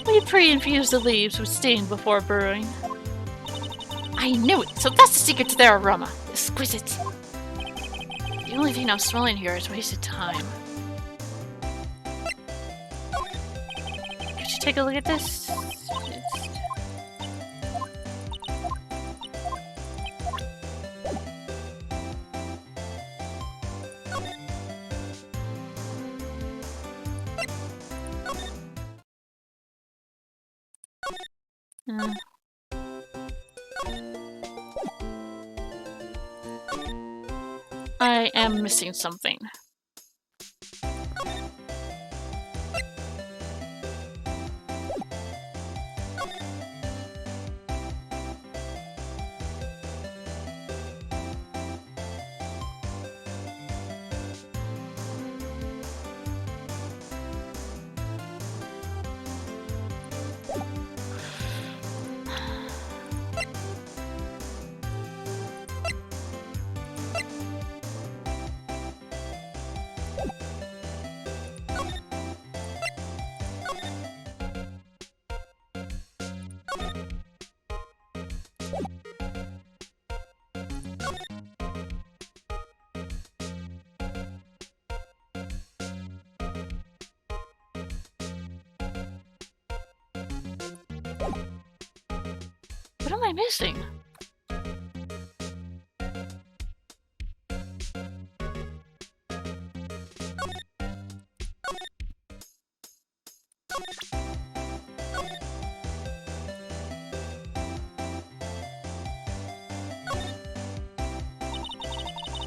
We pre-infuse the leaves with steam before brewing. I knew it! So that's the secret to their aroma. Exquisite. The only thing I'm smelling here is wasted time. Could you take a look at this? I am missing something. What am I missing?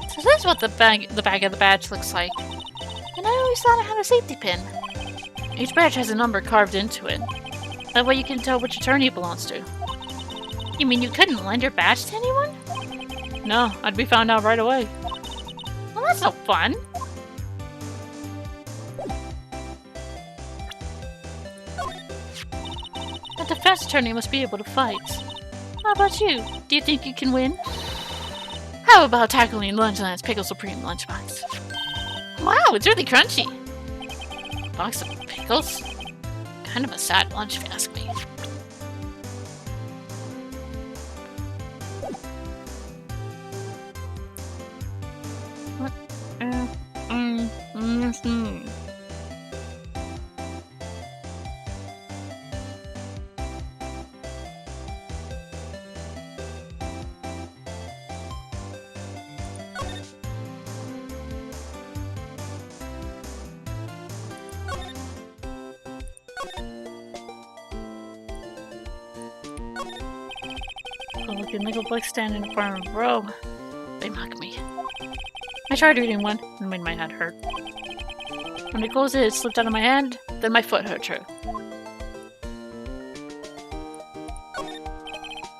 So this is what the bag of the badge looks like. And I always thought it had a safety pin. Each badge has a number carved into it. That way you can tell which attorney it belongs to. You mean you couldn't lend your badge to anyone? No, I'd be found out right away. Well, that's no fun. A defense attorney must be able to fight. How about you? Do you think you can win? How about tackling Lunchland's Pickle Supreme lunchbox? Wow, it's really crunchy. Box of pickles? Kind of a sad lunch if you ask me. Public and legal books stand in a front row. They mock me. I tried reading one and made my head hurt. When I closed it, it slipped out of my hand, then my foot hurt too.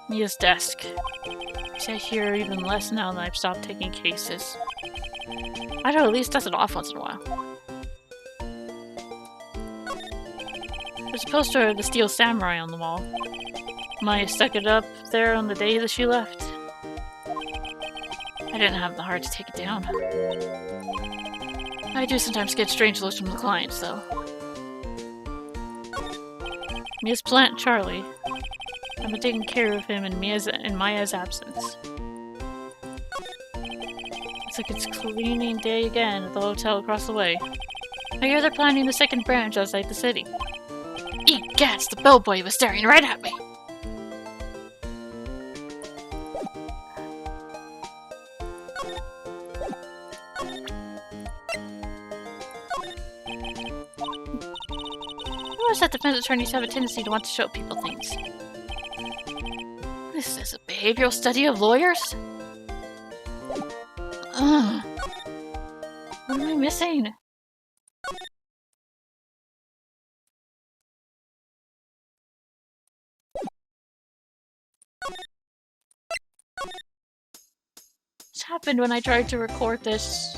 Mia's desk. I sit here even less now that I've stopped taking cases. I'd at least dust it off once in a while. There's a poster of the Steel Samurai on the wall. Maya stuck it up there on the day that she left. I didn't have the heart to take it down. I do sometimes get strange looks from the clients, though. Mia's plant, Charlie. I've been taking care of him in Maya's absence. It's like it's cleaning day again at the hotel across the way. I hear they're planning the second branch outside the city. Egats, the bellboy was staring right at me! That defense attorneys have a tendency to want to show people things. This is a behavioral study of lawyers? Ugh. What am I missing? This happened when I tried to record this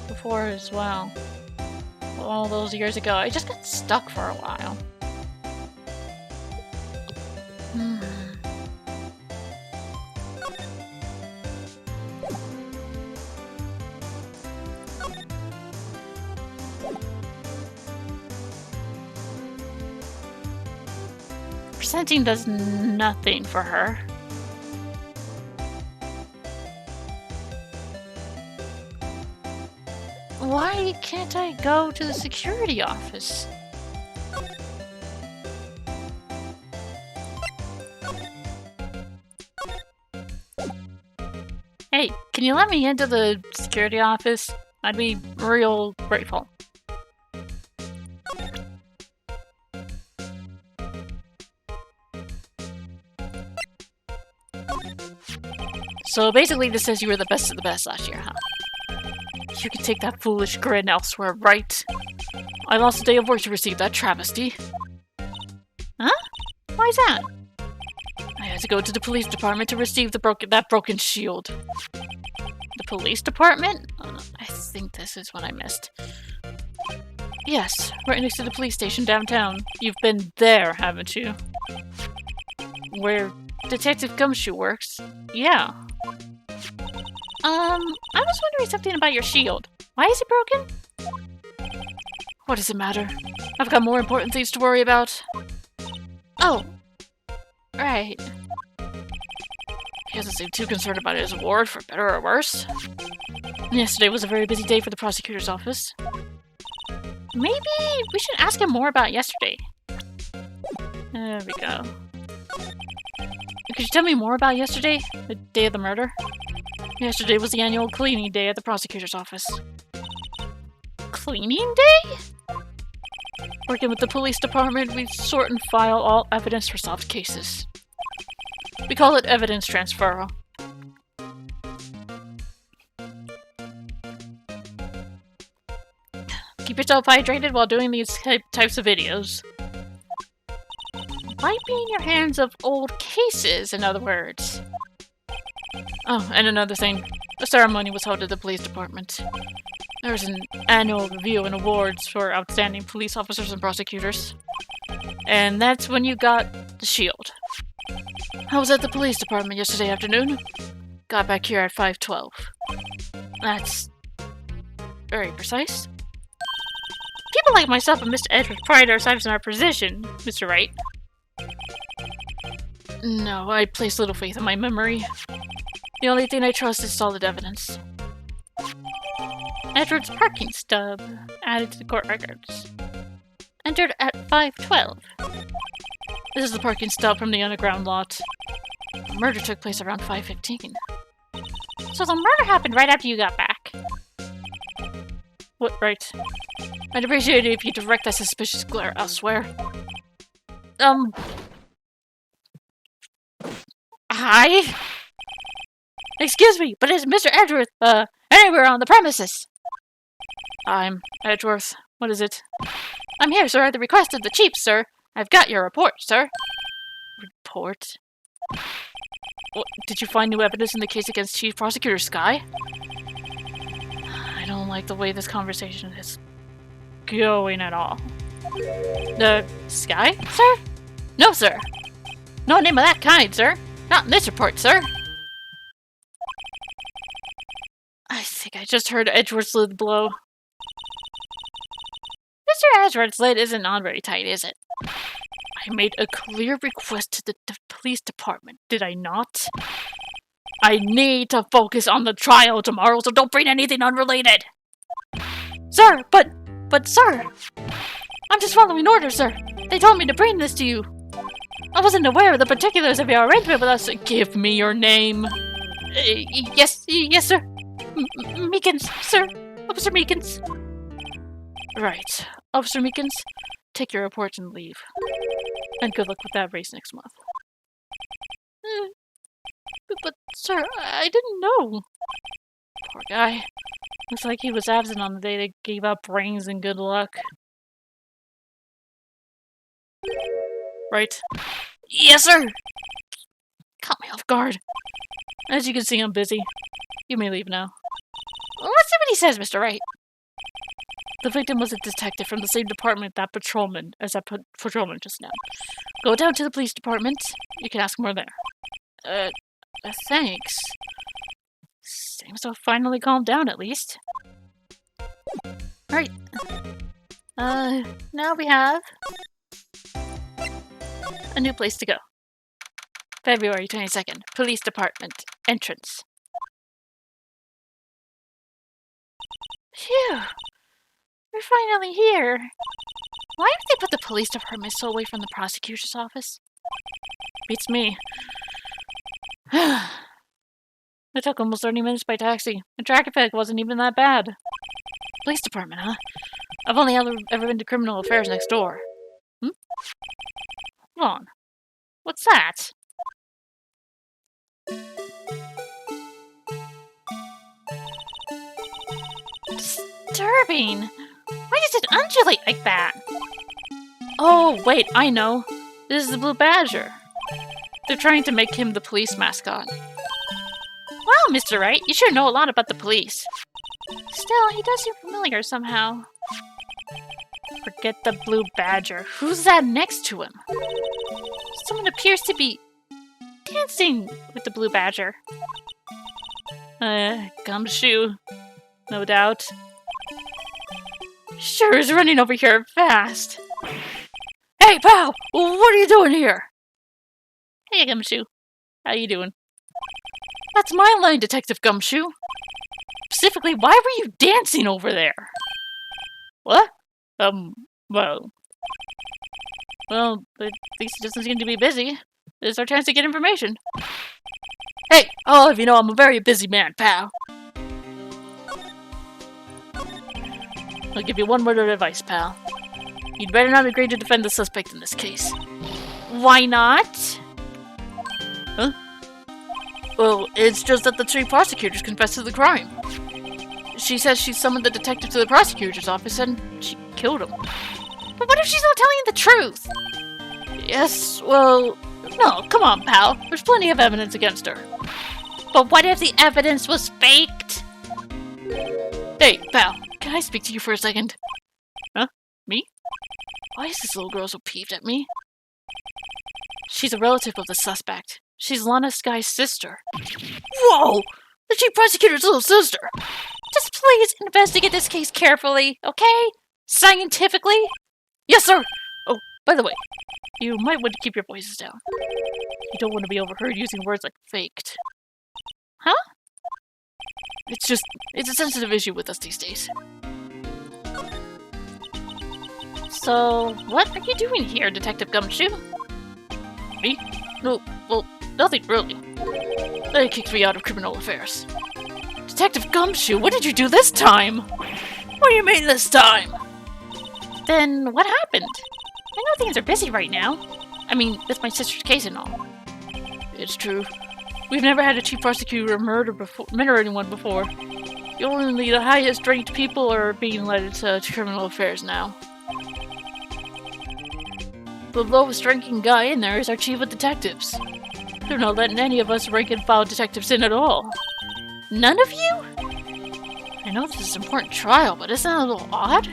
before as well. All those years ago. I just got stuck for a while. Presenting does nothing for her. Why can't I go to the security office? Hey, can you let me into the security office? I'd be real grateful. So basically this says you were the best of the best last year, huh? You can take that foolish grin elsewhere, right? I lost a day of work to receive that travesty. Huh? Why is that? I had to go to the police department to receive that broken shield. The police department? I think this is what I missed. Yes, right next to the police station downtown. You've been there, haven't you? Where Detective Gumshoe works? Yeah. I was wondering something about your shield. Why is it broken? What does it matter? I've got more important things to worry about. Oh. Right. He doesn't seem too concerned about his award, for better or worse. Yesterday was a very busy day for the prosecutor's office. Maybe we should ask him more about yesterday. There we go. Could you tell me more about yesterday? The day of the murder? Yesterday was the annual cleaning day at the prosecutor's office. Cleaning day? Working with the police department, we sort and file all evidence for solved cases. We call it evidence transfer. Keep yourself hydrated while doing these types of videos. Wiping your hands of old cases, in other words. Oh, and another thing. The ceremony was held at the police department. There was an annual review and awards for outstanding police officers and prosecutors. And that's when you got the shield. I was at the police department yesterday afternoon. Got back here at 5:12. That's very precise. People like myself and Mr. Edwards pride ourselves in our position, Mr. Wright. No, I place little faith in my memory. The only thing I trust is solid evidence. Edward's parking stub, added to the court records. Entered at 5:12. This is the parking stub from the underground lot. The murder took place around 5:15. So the murder happened right after you got back? What, right? I'd appreciate it if you direct that suspicious glare elsewhere. Hi? Excuse me, but is Mr. Edgeworth, anywhere on the premises? I'm Edgeworth. What is it? I'm here, sir, at the request of the chief, sir. I've got your report, sir. Report? What, did you find new evidence in the case against Chief Prosecutor Skye? I don't like the way this conversation is going at all. Skye, sir? No, sir. No name of that kind, sir. Not in this report, sir. I think I just heard Edgeworth's lid blow. Mr. Edgeworth's lid isn't on very tight, is it? I made a clear request to the police department, did I not? I need to focus on the trial tomorrow, so don't bring anything unrelated! Sir, but sir! I'm just following orders, sir. They told me to bring this to you. I wasn't aware of the particulars of your arrangement with us. Give me your name. Yes, sir. Meekins, sir. Officer Meekins. Right. Officer Meekins, take your report and leave. And good luck with that race next month. But sir, I didn't know. Poor guy. Looks like he was absent on the day they gave out brains and good luck. Right. Yes, sir! Caught me off guard. As you can see, I'm busy. You may leave now. Let's see what he says, Mr. Wright. The victim was a detective from the same department that patrolman just now. Go down to the police department. You can ask more there. Thanks. Seems to have finally calmed down, at least. Alright. Now we have a new place to go. February 22nd, Police Department, entrance. Phew! We're finally here. Why would they put the police department so away from the prosecutor's office? Beats me. It took almost 30 minutes by taxi. The traffic wasn't even that bad. Police department, huh? I've only ever been to criminal affairs next door. Hold on. What's that? Disturbing. Why does it undulate like that? Oh, wait, I know. This is the Blue Badger. They're trying to make him the police mascot. Wow, Mr. Wright, you sure know a lot about the police. Still, he does seem familiar somehow. Forget the Blue Badger. Who's that next to him? Someone appears to be dancing with the Blue Badger. Gumshoe. No doubt. Sure is running over here fast. Hey, pal! What are you doing here? Hey, Gumshoe. How you doing? That's my line, Detective Gumshoe. Specifically, why were you dancing over there? What? Well, at least it doesn't seem to be busy. It's our chance to get information. Hey, I'll have you know I'm a very busy man, pal. I'll give you one word of advice, pal. You'd better not agree to defend the suspect in this case. Why not? Huh? Well, it's just that the three prosecutors confessed to the crime. She says she summoned the detective to the prosecutor's office and she killed him. But what if she's not telling you the truth? Yes, well... No, come on, pal. There's plenty of evidence against her. But what if the evidence was faked? Hey, pal. Can I speak to you for a second? Huh? Me? Why is this little girl so peeved at me? She's a relative of the suspect. She's Lana Sky's sister. Whoa! The chief prosecutor's little sister! Just please investigate this case carefully, okay? Scientifically? Yes, sir! Oh, by the way, you might want to keep your voices down. You don't want to be overheard using words like faked. Huh? It's a sensitive issue with us these days. So, what are you doing here, Detective Gumshoe? Me? No, well, nothing really. They kicked me out of criminal affairs. Detective Gumshoe, what did you do this time? What do you mean this time? Then, what happened? I know things are busy right now. I mean, with my sister's case and all. It's true. We've never had a chief prosecutor murder anyone before. Only the highest ranked people are being led into criminal affairs now. The lowest ranking guy in there is our chief of detectives. They're not letting any of us rank and file detectives in at all. None of you? I know this is an important trial, but isn't that a little odd?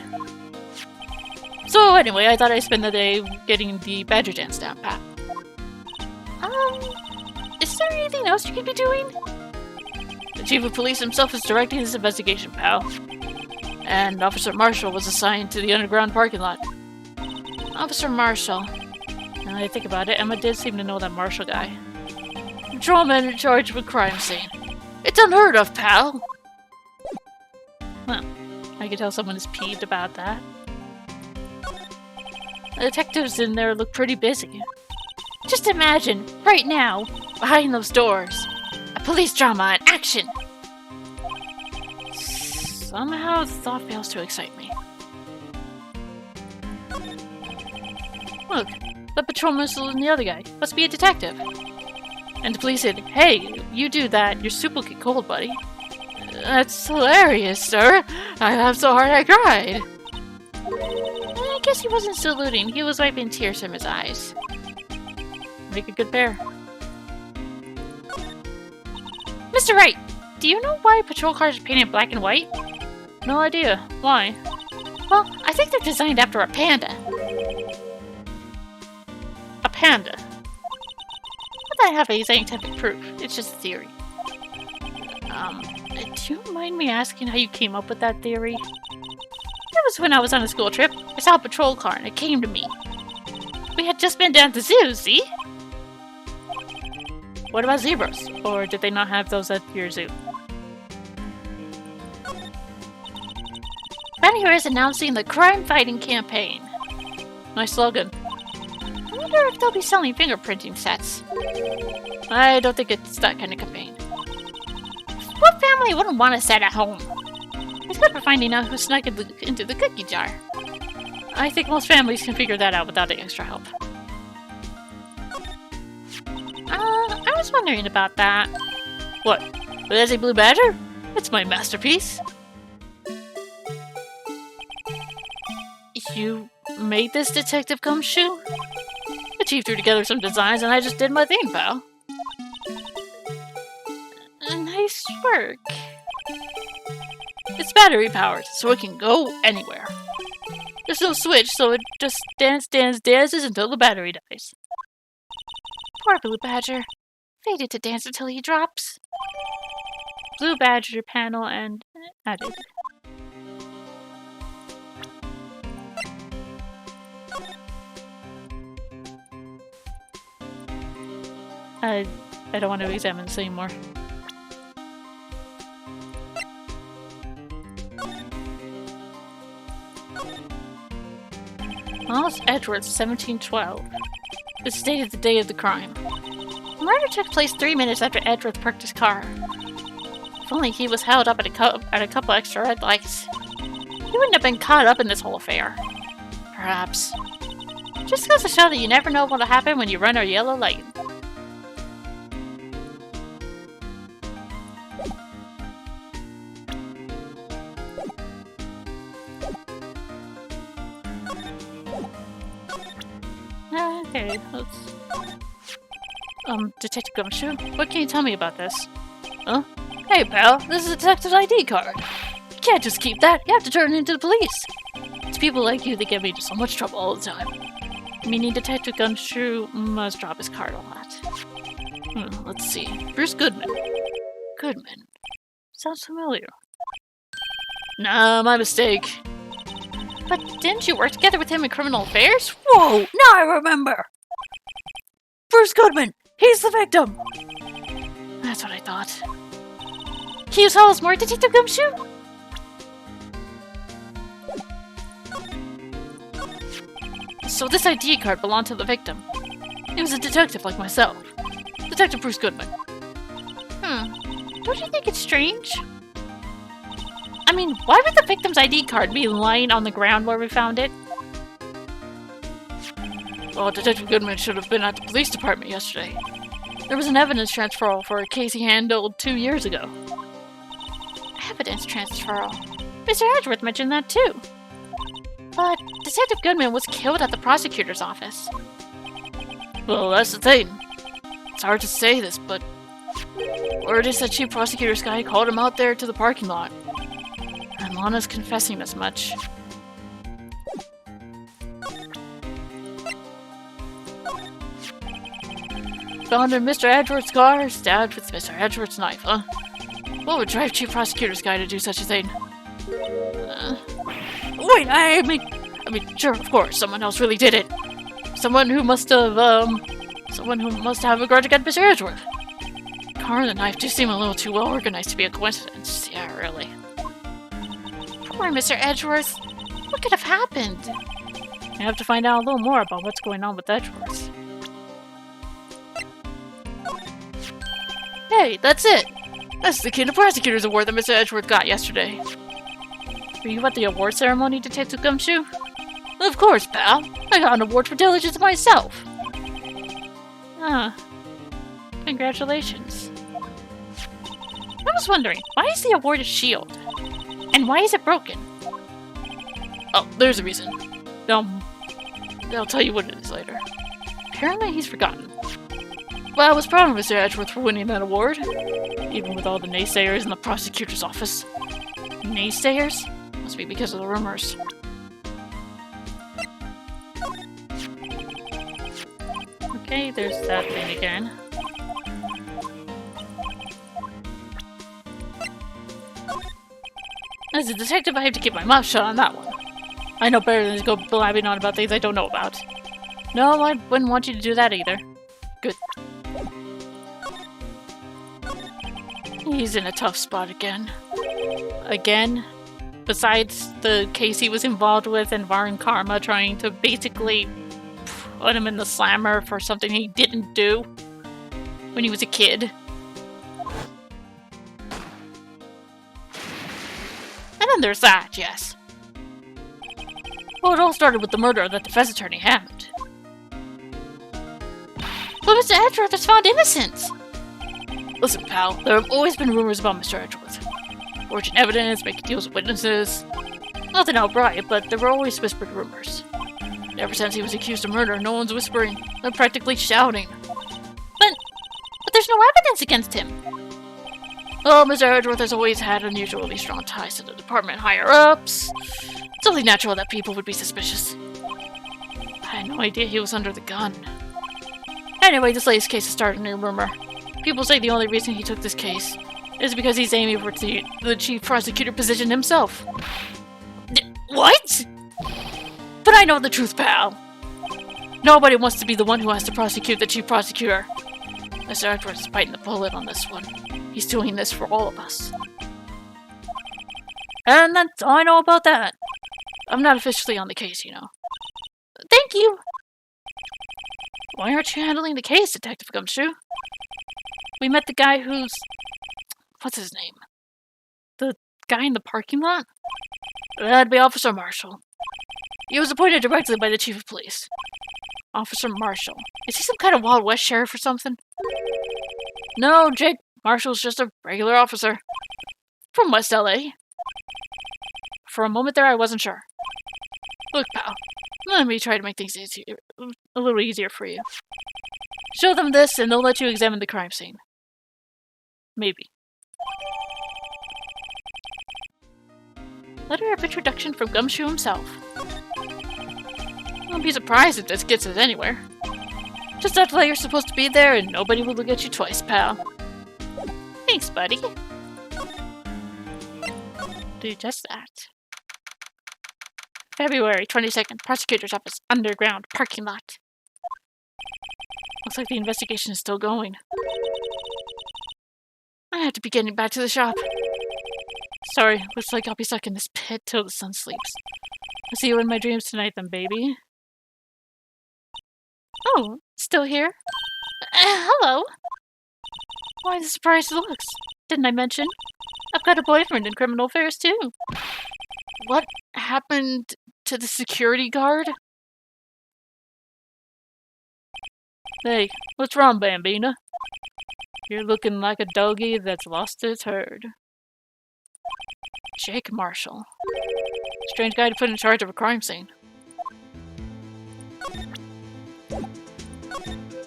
So anyway, I thought I'd spend the day getting the Badger Dance down pat. Is there anything else you could be doing? The chief of police himself is directing this investigation, pal. And Officer Marshall was assigned to the underground parking lot. Officer Marshall. Now that I think about it, Emma did seem to know that Marshall guy. Patrolman in charge of a crime scene. It's unheard of, pal! Well, I can tell someone is peeved about that. The detectives in there look pretty busy. Just imagine, right now, behind those doors, a police drama in action! Somehow the thought fails to excite me. Look, the patrolman is the other guy. Must be a detective. And the police said, "Hey, you do that, your soup will get cold, buddy." That's hilarious, sir. I laughed so hard I cried. I guess he wasn't saluting. He was wiping tears from his eyes. Make a good pair. Mr. Wright, do you know why patrol cars are painted black and white? No idea. Why? Well, I think they're designed after a panda. A panda? I don't have any scientific proof. It's just a theory. Do you mind me asking how you came up with that theory? It was when I was on a school trip. I saw a patrol car and it came to me. We had just been down to the zoo, see? What about zebras? Or did they not have those at your zoo? Ben here is announcing the crime-fighting campaign. Nice slogan. I wonder if they'll be selling fingerprinting sets. I don't think it's that kind of campaign. What family wouldn't want a set at home? It's good for finding out who snuck into the cookie jar. I think most families can figure that out without any extra help. I was wondering about that. What? There's a blue badger? It's my masterpiece. You made this, Detective Gumshoe? The chief threw together some designs and I just did my thing, pal. Nice work. It's battery powered, so it can go anywhere. There's no switch, so it just dances until the battery dies. Poor Blue Badger. Fated to dance until he drops. Blue Badger panel and added. I don't want to examine this anymore. Miles Edwards, 1712. It's stated the day of the crime. The murder took place 3 minutes after Edgeworth parked his car. If only he was held up at a couple extra red lights, he wouldn't have been caught up in this whole affair. Perhaps. Just goes to show that you never know what'll happen when you run a yellow light. Okay, let's... Detective Gumshoe, what can you tell me about this? Huh? Hey, pal, this is a detective's ID card. You can't just keep that, you have to turn it into the police. It's people like you that get me into so much trouble all the time. Meaning Detective Gumshoe must drop his card a lot. Let's see. Bruce Goodman. Goodman. Sounds familiar. Nah, my mistake. But didn't you work together with him in criminal affairs? Whoa, now I remember! Bruce Goodman! He's the victim! That's what I thought. Can you tell us more, Detective Gumshoe? So this ID card belonged to the victim. He was a detective like myself. Detective Bruce Goodman. Don't you think it's strange? I mean, why would the victim's ID card be lying on the ground where we found it? Well, Detective Goodman should have been at the police department yesterday. There was an evidence transferal for a case he handled 2 years ago. Evidence transferal? Mr. Edgeworth mentioned that too. But Detective Goodman was killed at the prosecutor's office. Well, that's the thing. It's hard to say this, but word is that chief prosecutor's guy called him out there to the parking lot. And Lana's confessing as much. Found in Mr. Edgeworth's car, stabbed with Mr. Edgeworth's knife, huh? What would drive chief prosecutor's guy to do such a thing? Wait, I mean, sure, of course, someone else really did it. Someone who must have a grudge against Mr. Edgeworth. The car and the knife do seem a little too well organized to be a coincidence. Yeah, really. Poor Mr. Edgeworth. What could have happened? I have to find out a little more about what's going on with Edgeworth. Hey, that's it! That's the kid of prosecutor's award that Mr. Edgeworth got yesterday. Were you at the award ceremony, Detective Gumshoe? Of course, pal. I got an award for diligence myself. Ah. Congratulations. I was wondering, why is the award a shield? And why is it broken? Oh, there's a reason. I'll tell you what it is later. Apparently he's forgotten. Well, I was proud of Mr. Edgeworth for winning that award. Even with all the naysayers in the prosecutor's office. Naysayers? Must be because of the rumors. Okay, there's that thing again. As a detective, I have to keep my mouth shut on that one. I know better than to go blabbing on about things I don't know about. No, I wouldn't want you to do that either. Good. He's in a tough spot again. Again? Besides the case he was involved with and Varun Karma trying to basically put him in the slammer for something he didn't do when he was a kid. And then there's that, yes. Well, it all started with the murder of the defense attorney, Hammond. But Mr. Edgeworth is found innocent! Listen, pal, there have always been rumors about Mr. Edgeworth. Forging evidence, making deals with witnesses. Nothing outright, but there were always whispered rumors. And ever since he was accused of murder, no one's whispering. They're practically shouting. But there's no evidence against him! Oh, Mr. Edgeworth has always had unusually strong ties to the department higher-ups. It's only natural that people would be suspicious. I had no idea he was under the gun. Anyway, this latest case has started a new rumor. People say the only reason he took this case is because he's aiming for the chief prosecutor position himself. What? But I know the truth, pal. Nobody wants to be the one who has to prosecute the chief prosecutor. Mr. Edgeworth is biting the bullet on this one. He's doing this for all of us. And that's all I know about that. I'm not officially on the case, you know. Thank you! Why aren't you handling the case, Detective Gumshoe? We met the guy who's... What's his name? The guy in the parking lot? That'd be Officer Marshall. He was appointed directly by the Chief of Police. Officer Marshall. Is he some kind of Wild West sheriff or something? No, Jake. Marshall's just a regular officer. From West LA. For a moment there, I wasn't sure. Look, pal. Let me try to make things easier, a little easier for you. Show them this and they'll let you examine the crime scene. Maybe. Letter of introduction from Gumshoe himself. Won't be surprised if this gets us anywhere. Just act like you're supposed to be there and nobody will look at you twice, pal. Thanks, buddy. Do just that. February 22nd, Prosecutor's Office, underground parking lot. Looks like the investigation is still going. I have to be getting back to the shop. Sorry, looks like I'll be stuck in this pit till the sun sleeps. I'll see you in my dreams tonight then, baby. Oh, still here? Hello. Why the surprised looks? Didn't I mention? I've got a boyfriend in criminal affairs too. What happened to the security guard? Hey, what's wrong, Bambina? You're looking like a doggy that's lost its herd. Jake Marshall. Strange guy to put in charge of a crime scene.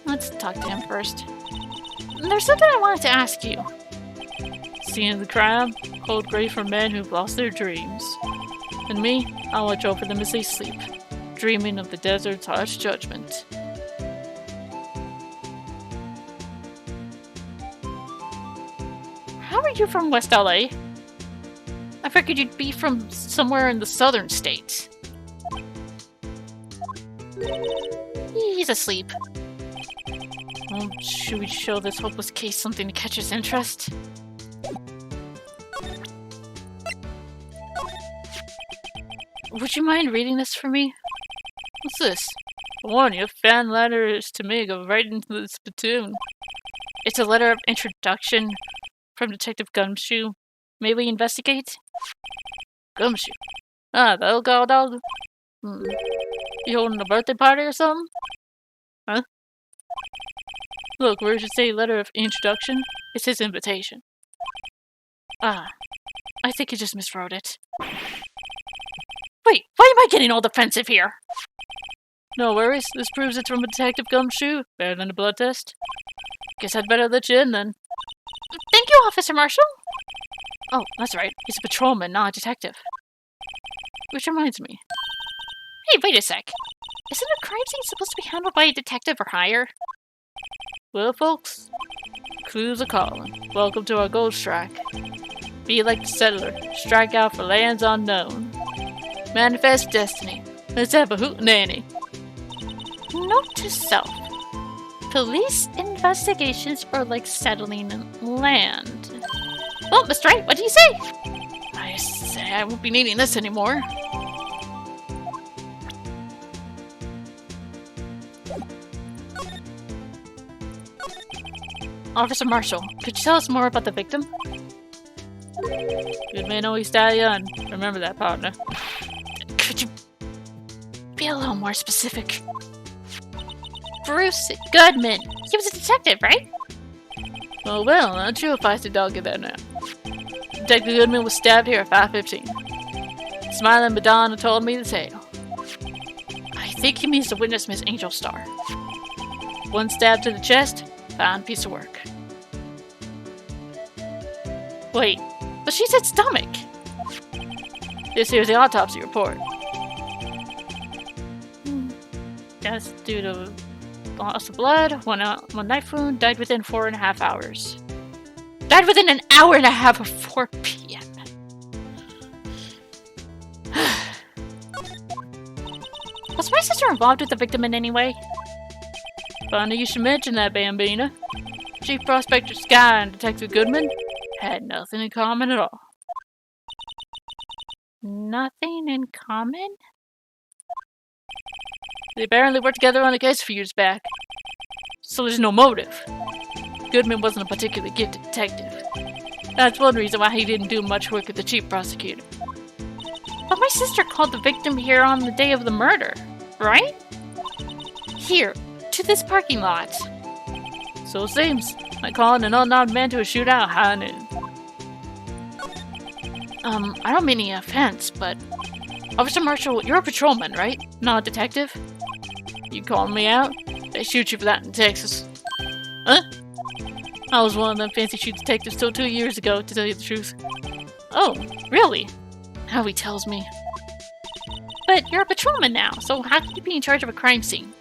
Let's talk to him first. There's something I wanted to ask you. Scene of the crime, hold grave for men who've lost their dreams. And me, I'll watch over them as they sleep, dreaming of the desert's harsh judgment. How are you from West LA? I figured you'd be from somewhere in the southern states. He's asleep. Well, should we show this hopeless case something to catch his interest? Would you mind reading this for me? What's this? I warn you, fan letters to me go right into the spittoon. It's a letter of introduction from Detective Gumshoe. May we investigate? Gumshoe? Ah, the old dog? You holding a birthday party or something? Huh? Look, where it should say letter of introduction, it's his invitation. Ah, I think he just miswrote it. Wait, why am I getting all defensive here? No worries, this proves it's from a Detective Gumshoe. Better than a blood test. Guess I'd better let you in then. Thank you, Officer Marshall. Oh, that's right. He's a patrolman, not a detective. Which reminds me. Hey, wait a sec. Isn't a crime scene supposed to be handled by a detective or higher? Well, folks, clues are calling. Welcome to our gold strike. Be like the settler. Strike out for lands unknown. Manifest destiny. Let's have a hootenanny. Note to self. Police investigations are like settling land. Well, Mr. Wright, what do you say? I say I won't be needing this anymore. Officer Marshall, could you tell us more about the victim? Good man always die young. Remember that, partner. Could you be a little more specific? Bruce Goodman. He was a detective, right? Oh well, not sure if I should dog it there now. Detective Goodman was stabbed here at 5:15. Smiling Madonna told me the tale. I think he means to witness Miss Angel Star. One stab to the chest, fine piece of work. Wait, but she said stomach. This here's the autopsy report. That's due to loss of blood, one knife wound, died within 4.5 hours. Died within an hour and a half of 4 p.m. Was my sister involved with the victim in any way? Funny you should mention that, Bambina. Chief Prospector Sky and Detective Goodman had nothing in common at all. Nothing in common? They apparently worked together on a case a few years back. So there's no motive. Goodman wasn't a particularly gifted detective. That's one reason why he didn't do much work with the chief prosecutor. But my sister called the victim here on the day of the murder, right? Here, to this parking lot. So it seems. Like calling an unarmed man to a shootout high noon. I don't mean any offense, but... Officer Marshall, you're a patrolman, right? Not a detective? You calling me out? They shoot you for that in Texas. Huh? I was one of them fancy shoot detectives till 2 years ago, to tell you the truth. Oh, really? How he tells me. But you're a patrolman now, so how can you be in charge of a crime scene?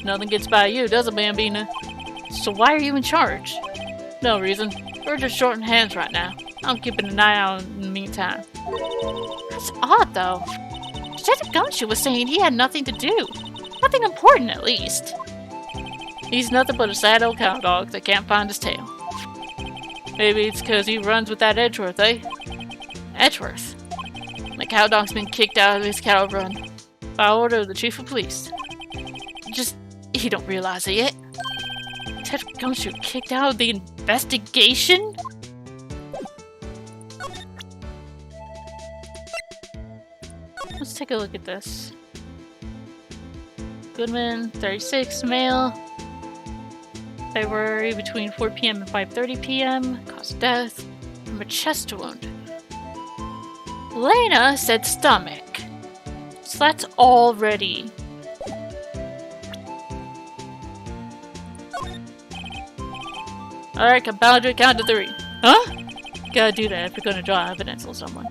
Nothing gets by you, does it, Bambina? So why are you in charge? No reason. We're just short in hands right now. I'm keeping an eye out in the meantime. That's odd, though. Detective Gumshoe was saying he had nothing to do. Nothing important, at least. He's nothing but a sad old cowdog that can't find his tail. Maybe it's because he runs with that Edgeworth, eh? Edgeworth? The cowdog's been kicked out of his cow run. By order of the chief of police. Just, you don't realize it yet. Detective Gumshoe kicked out of the investigation? Let's take a look at this. Goodman, 36, male. February between 4 p.m. and 5:30 p.m. Cause of death from a chest wound. Lena said stomach. So that's already... Alright, compound to count to 3. Huh? Gotta do that if you're gonna draw evidence on someone.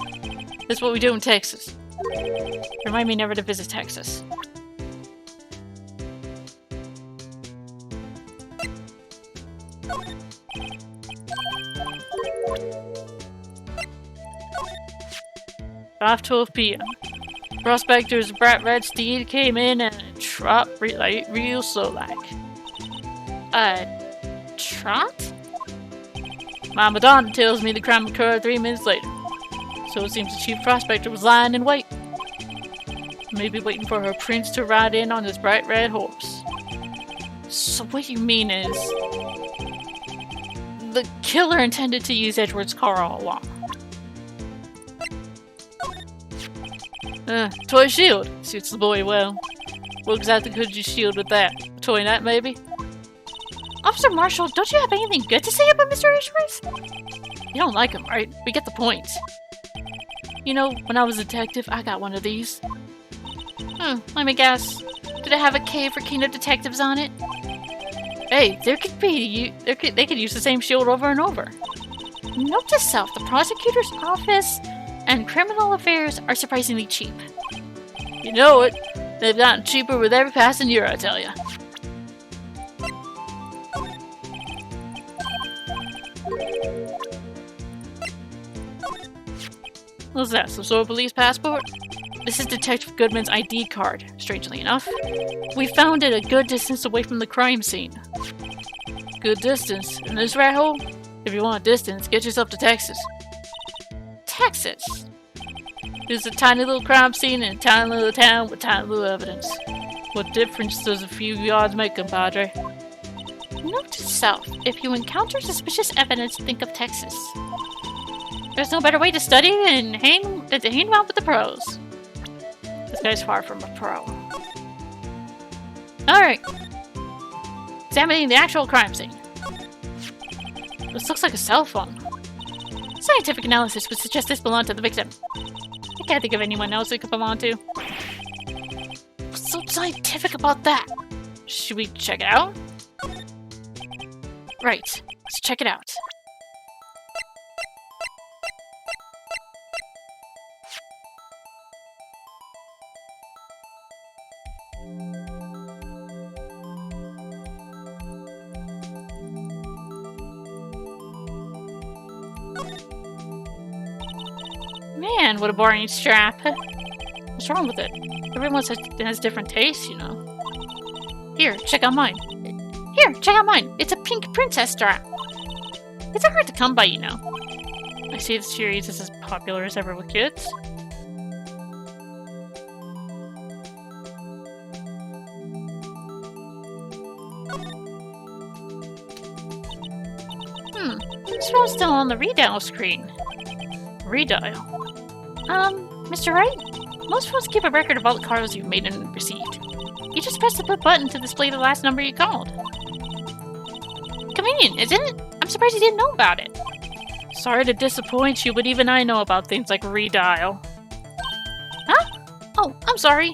That's what we do in Texas. Remind me never to visit Texas. Off 12 p.m. Prospector's bright red steed came in and a trot real slow like. Trot? Mama Donna tells me the crime occurred 3 minutes later. So it seems the chief prospector was lying in wait. Maybe waiting for her prince to ride in on his bright red horse. So what you mean is... the killer intended to use Edward's car all along. Toy shield. Suits the boy well. What exactly could you shield with that? A toy net, maybe? Officer Marshall, don't you have anything good to say about Mr. Edgeworth? You don't like him, right? We get the point. You know, when I was a detective, I got one of these. Let me guess. Did it have a K for King of Detectives on it? Hey, they could use the same shield over and over. Note to self, the prosecutor's office and criminal affairs are surprisingly cheap. You know it. They've gotten cheaper with every passing year, I tell ya. What's that, some sort of police passport? This is Detective Goodman's ID card, strangely enough. We found it a good distance away from the crime scene. Good distance? In this rat hole? If you want distance, get yourself to Texas. Texas? There's a tiny little crime scene in a tiny little town with tiny little evidence. What difference does a few yards make, compadre? Note to self, if you encounter suspicious evidence, think of Texas. There's no better way to study than to hang out with the pros. This guy's far from a pro. Alright. Examining the actual crime scene. This looks like a cell phone. Scientific analysis would suggest this belonged to the victim. I can't think of anyone else it could belong to. What's so scientific about that? Should we check it out? Right. Let's check it out. Man, what a boring strap. What's wrong with it? Everyone has different tastes, you know. Here, check out mine. Here, check out mine. It's a pink princess strap. It's hard to come by, you know. I see the series is as popular as ever with kids. phone's still on the redial screen. Redial? Mr. Wright? Most phones keep a record of all the calls you've made and received. You just press the button to display the last number you called. Convenient, isn't it? I'm surprised you didn't know about it. Sorry to disappoint you, but even I know about things like redial. Huh? Oh, I'm sorry.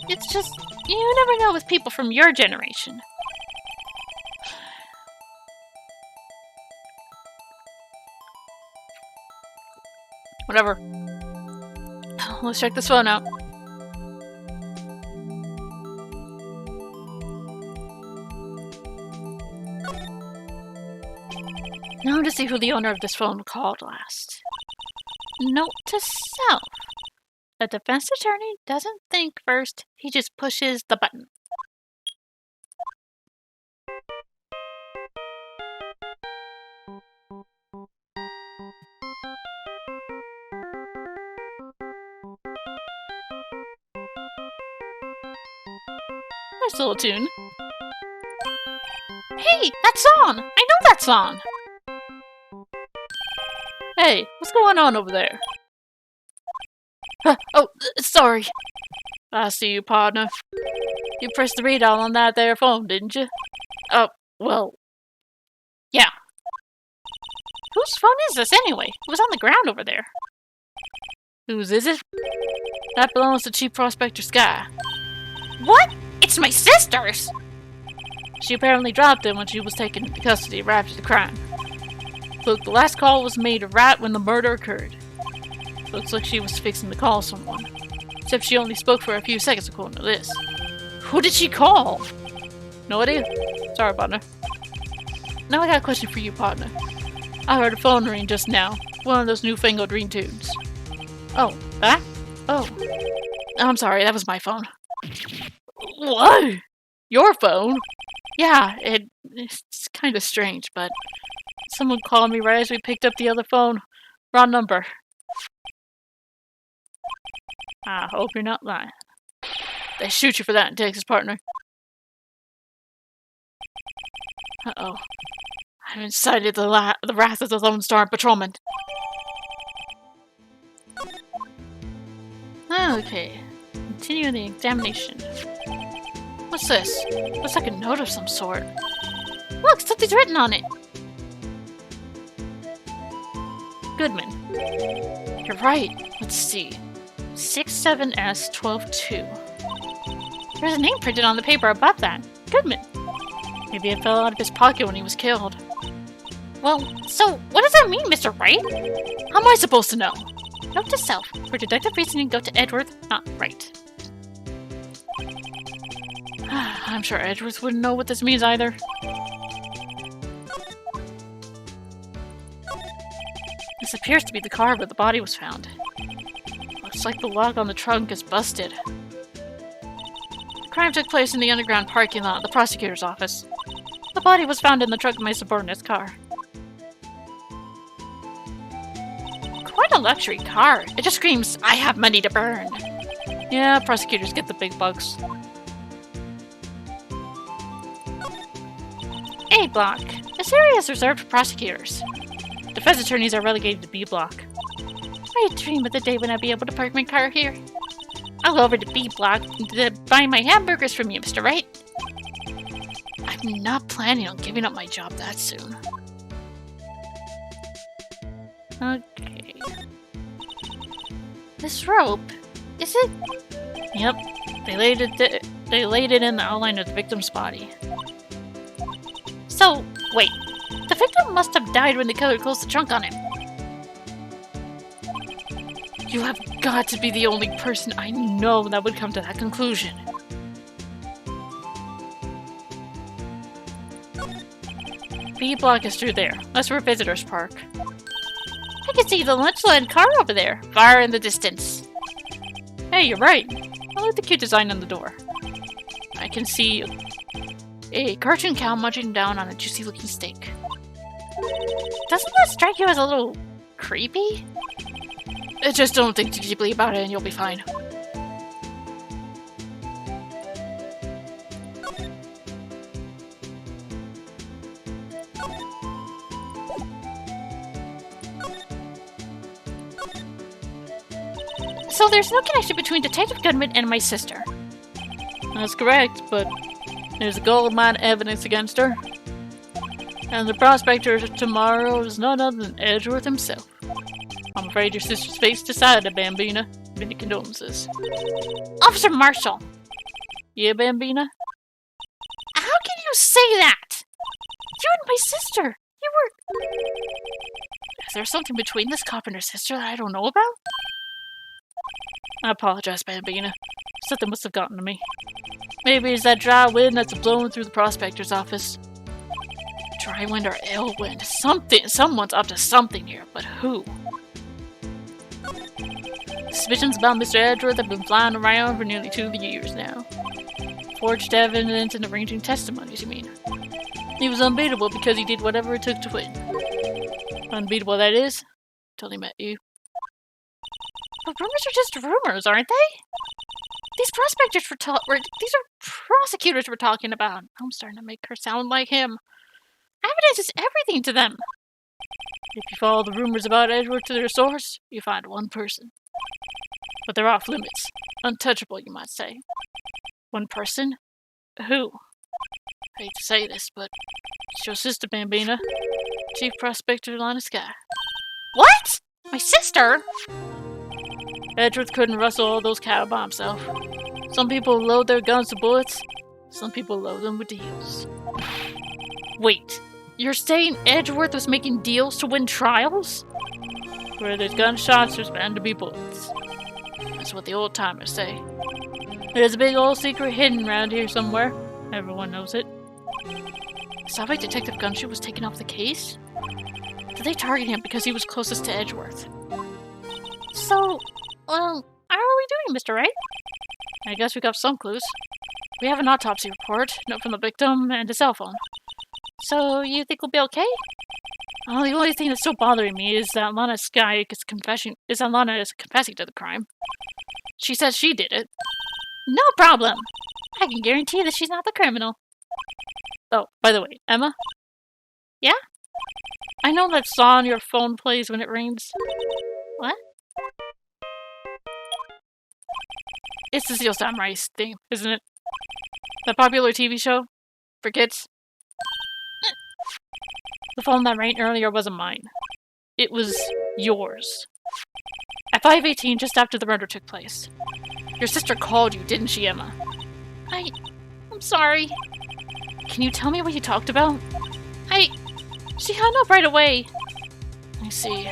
It's just, you never know with people from your generation. Whatever. Let's check this phone out. Now to see who the owner of this phone called last. Note to self. A defense attorney doesn't think first, he just pushes the button. Nice little tune. Hey, that song! I know that song! Hey, what's going on over there? Sorry. I see you, partner. You pressed the redial on that there phone, didn't you? Oh, well, yeah. Whose phone is this anyway? It was on the ground over there. Whose is it? That belongs to Chief Prospector Sky. What? It's my sister's! She apparently dropped it when she was taken into custody right after the crime. Look, the last call was made right when the murder occurred. Looks like she was fixing to call someone. Except she only spoke for a few seconds according to this. Who did she call? No idea. Sorry, partner. Now I got a question for you, partner. I heard a phone ring just now. One of those newfangled ringtones. Oh, that? Oh. I'm sorry, that was my phone. What? Your phone? Yeah, it's kind of strange, but someone called me right as we picked up the other phone. Wrong number. I hope you're not lying. They shoot you for that in Texas, partner. Uh-oh. I've incited the wrath of the Lone Star Patrolman. Okay. Continue the examination. What's this? Looks like a note of some sort. Look, something's written on it. Goodman. You're right. Let's see. 67S122. There's a name printed on the paper above that. Goodman. Maybe it fell out of his pocket when he was killed. Well, so what does that mean, Mr. Wright? How am I supposed to know? Note to self. For deductive reasoning, go to Edward, not Wright. I'm sure Edwards wouldn't know what this means either. This appears to be the car where the body was found. Looks like the lock on the trunk is busted. The crime took place in the underground parking lot of the prosecutor's office. The body was found in the trunk of my subordinate's car. Quite a luxury car. It just screams, I have money to burn. Yeah, prosecutors get the big bucks. A block. This area is reserved for prosecutors. Defense attorneys are relegated to B block. I dream of the day when I'll be able to park my car here. I'll go over to B block to buy my hamburgers from you, Mr. Wright. I'm not planning on giving up my job that soon. Okay. This rope, is it? Yep. They laid it in the outline of the victim's body. So, wait. The victim must have died when the killer closed the trunk on him. You have got to be the only person I know that would come to that conclusion. B block is through there. That's where visitors park. I can see the lunch-led car over there, far in the distance. Hey, you're right. I like the cute design on the door. I can see a cartoon cow munching down on a juicy-looking steak. Doesn't that strike you as a little creepy? Just don't think too deeply about it and you'll be fine. So there's no connection between Detective Goodman and my sister. That's correct, but there's a goldmine evidence against her. And the prospector tomorrow is none other than Edgeworth himself. I'm afraid your sister's fate's decided, Bambina. Many condolences. Officer Marshall! Yeah, Bambina? How can you say that? You and my sister, you were... Is there something between this cop and her sister that I don't know about? I apologize, Bambina. Something must have gotten to me. Maybe it's that dry wind that's blowing through the prospector's office. Dry wind or ill wind. Someone's up to something here, but who? Suspicions about Mr. Edgeworth have been flying around for nearly 2 years now. Forged evidence and arranging testimonies, you mean? He was unbeatable because he did whatever it took to win. Unbeatable, that is, till he met you. But rumors are just rumors, aren't they? These prospectors these are prosecutors we're talking about. I'm starting to make her sound like him. Evidence is everything to them. If you follow the rumors about Edgeworth to their source, you find one person. But they're off limits. Untouchable, you might say. One person? Who? I hate to say this, but it's your sister, Bambina. Chief Prospector Lana Sky. What? My sister? Edgeworth couldn't rustle all those cattle by himself. Some people load their guns with bullets. Some people load them with deals. Wait, you're saying Edgeworth was making deals to win trials? Where there's gunshots, there's bound to be bullets. That's what the old-timers say. There's a big old secret hidden around here somewhere. Everyone knows it. Sounds like Detective Gumshoe was taken off the case? Did they target him because he was closest to Edgeworth? So, well, how are we doing, Mr. Wright? I guess we got some clues. We have an autopsy report, note from the victim, and a cell phone. So, you think we'll be okay? Well, the only thing that's still bothering me is that Lana Sky is confessing to the crime. She says she did it. No problem. I can guarantee that she's not the criminal. Oh, by the way, Emma? Yeah? I know that song your phone plays when it rings. What? It's the Steel Samurai's theme, isn't it? That popular TV show? For kids? The phone that rang earlier wasn't mine. It was yours. At 5:18, just after the murder took place. Your sister called you, didn't she, Emma? I'm sorry. Can you tell me what you talked about? She hung up right away. I see.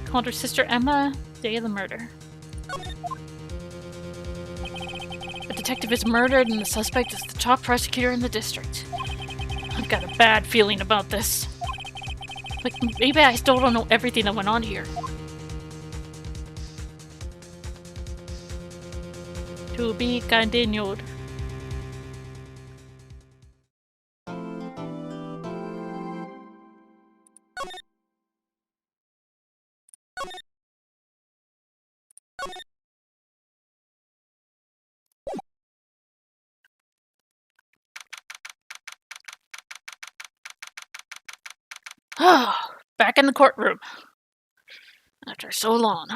Called her sister Emma, day of the murder. A detective is murdered and the suspect is the top prosecutor in the district. I've got a bad feeling about this. Like, maybe I still don't know everything that went on here. To be continued. Back in the courtroom. After so long.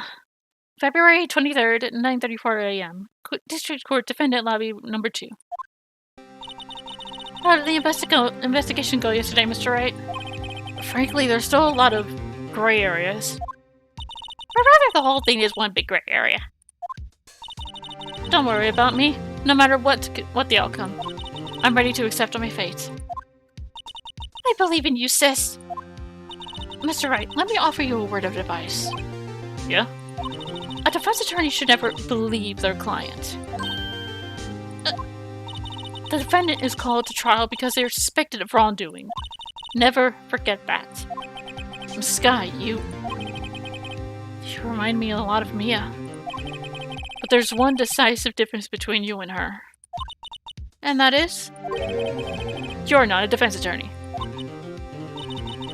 February 23rd at 9:34 a.m. District Court Defendant Lobby Number 2. How did the investigation go yesterday, Mr. Wright? Frankly, there's still a lot of gray areas. Or rather, the whole thing is one big gray area. Don't worry about me. No matter what the outcome. I'm ready to accept my fate. I believe in you, sis. Mr. Wright, let me offer you a word of advice. Yeah? A defense attorney should never believe their client. The defendant is called to trial because they are suspected of wrongdoing. Never forget that. Sky, you remind me a lot of Mia. But there's one decisive difference between you and her. And that is? You're not a defense attorney.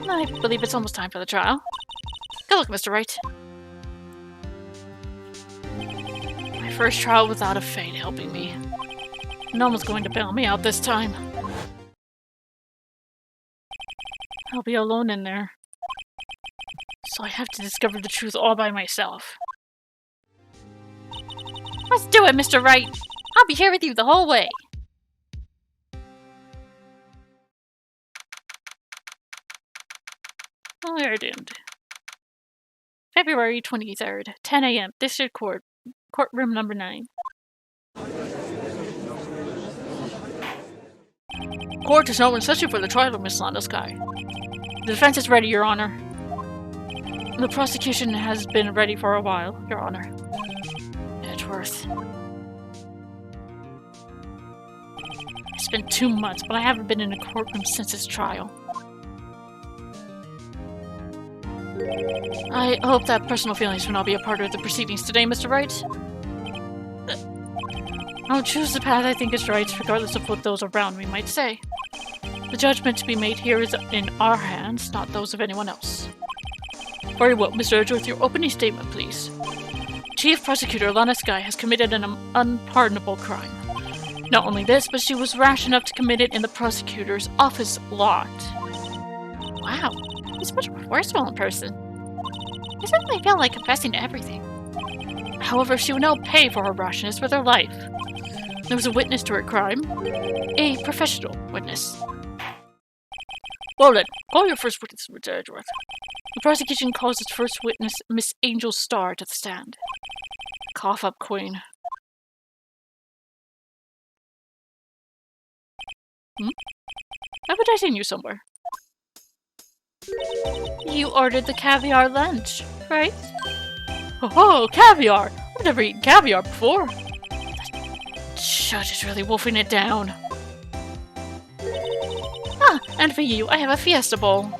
I believe it's almost time for the trial. Good luck, Mr. Wright. My first trial without a fate helping me. No one's going to bail me out this time. I'll be alone in there. So I have to discover the truth all by myself. Let's do it, Mr. Wright. I'll be here with you the whole way. Oh, we're doomed. February 23rd, 10 a.m. District Court, courtroom number 9. Court is now in session for the trial of Miss Landowski. The defense is ready, Your Honor. The prosecution has been ready for a while, Your Honor. Edgeworth. It's been 2 months, but I haven't been in a courtroom since his trial. I hope that personal feelings will not be a part of the proceedings today, Mr. Wright. I'll choose the path I think is right, regardless of what those around me might say. The judgment to be made here is in our hands, not those of anyone else. Very well, Mr. Edgeworth, your opening statement, please. Chief Prosecutor Landowski has committed an unpardonable crime. Not only this, but she was rash enough to commit it in the prosecutor's office lot. Wow, he's much more forceful in person. He suddenly felt like confessing to everything. However, she will now pay for her rashness with her life. There was a witness to her crime. A professional witness. Well then, call your first witness, Mr. Edgeworth. The prosecution calls its first witness, Miss Angel Starr, to the stand. Cough up, Queen. Haven't I seen you somewhere? You ordered the caviar lunch, right? Oh, caviar! I've never eaten caviar before. The judge is really wolfing it down. Ah, and for you, I have a Fiesta Bowl.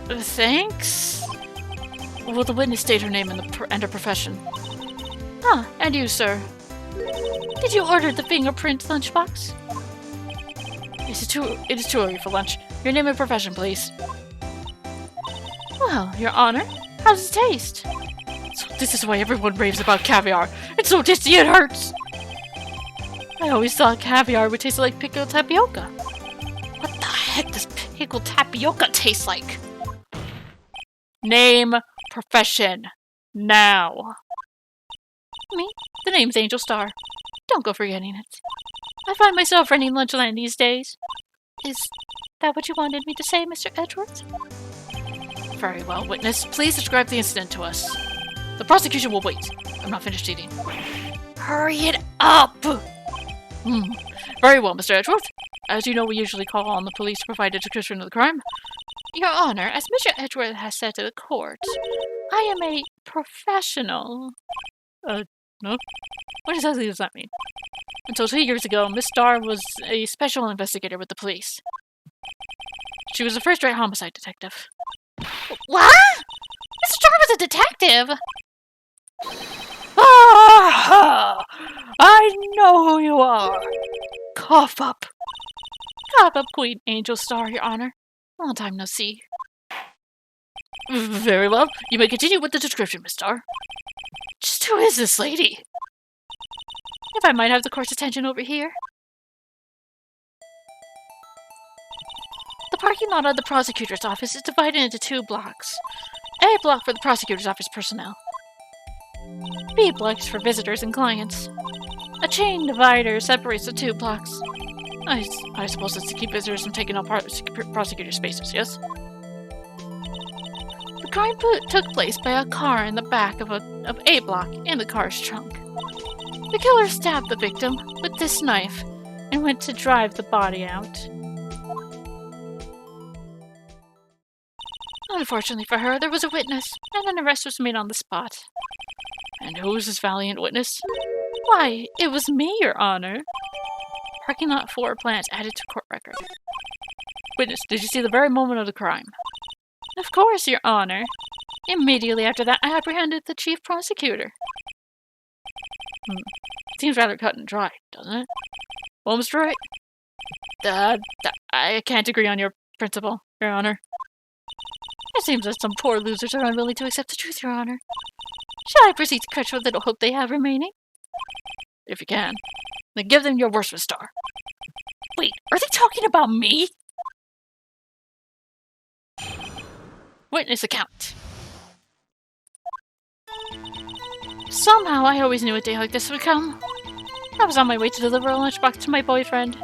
Thanks? Will the witness state her name and her profession? Ah, and you, sir? Did you order the fingerprint lunchbox? It is too early for lunch. Your name and profession, please. Well, Your Honor, how does it taste? So this is why everyone raves about caviar. It's so tasty it hurts! I always thought caviar would taste like pickled tapioca. What the heck does pickled tapioca taste like? Name, profession, now. Me? The name's Angel Starr. Don't go forgetting it. I find myself running Lunchland these days. Is that what you wanted me to say, Mr. Edgeworth? Very well, witness. Please describe the incident to us. The prosecution will wait. I'm not finished eating. Hurry it up! Very well, Mr. Edgeworth. As you know, we usually call on the police to provide a description of the crime. Your Honor, as Mr. Edgeworth has said to the court, I am a professional. No? What exactly does that mean? Until 2 years ago, Miss Starr was a special investigator with the police. She was a first-rate homicide detective. What? Mr. Starr was a detective! Ah! I know who you are! Cough up! Cough up, Queen Angel Starr, Your Honor. Long time no see. Very well. You may continue with the description, Miss Starr. Just who is this lady? If I might have the court's attention over here. The parking lot of the prosecutor's office is divided into 2 blocks. A block for the prosecutor's office personnel. B block is for visitors and clients. A chain divider separates the 2 blocks. I suppose it's to keep visitors from taking up prosecutor spaces, yes? The crime took place by a car in the back of A block in the car's trunk. The killer stabbed the victim with this knife and went to drive the body out. Unfortunately for her, there was a witness, and an arrest was made on the spot. And who was this valiant witness? Why, it was me, Your Honor. Parking lot floor plans added to court record. Witness, did you see the very moment of the crime? Of course, Your Honor. Immediately after that, I apprehended the chief prosecutor. Seems rather cut and dry, doesn't it? Well, Mr. Wright? I can't agree on your principle, Your Honor. It seems that some poor losers are unwilling to accept the truth, Your Honor. Shall I proceed to crush what little hope they have remaining? If you can. Then give them your worst, Miss Starr. Wait, are they talking about me? Witness account. Somehow, I always knew a day like this would come. I was on my way to deliver a lunchbox to my boyfriend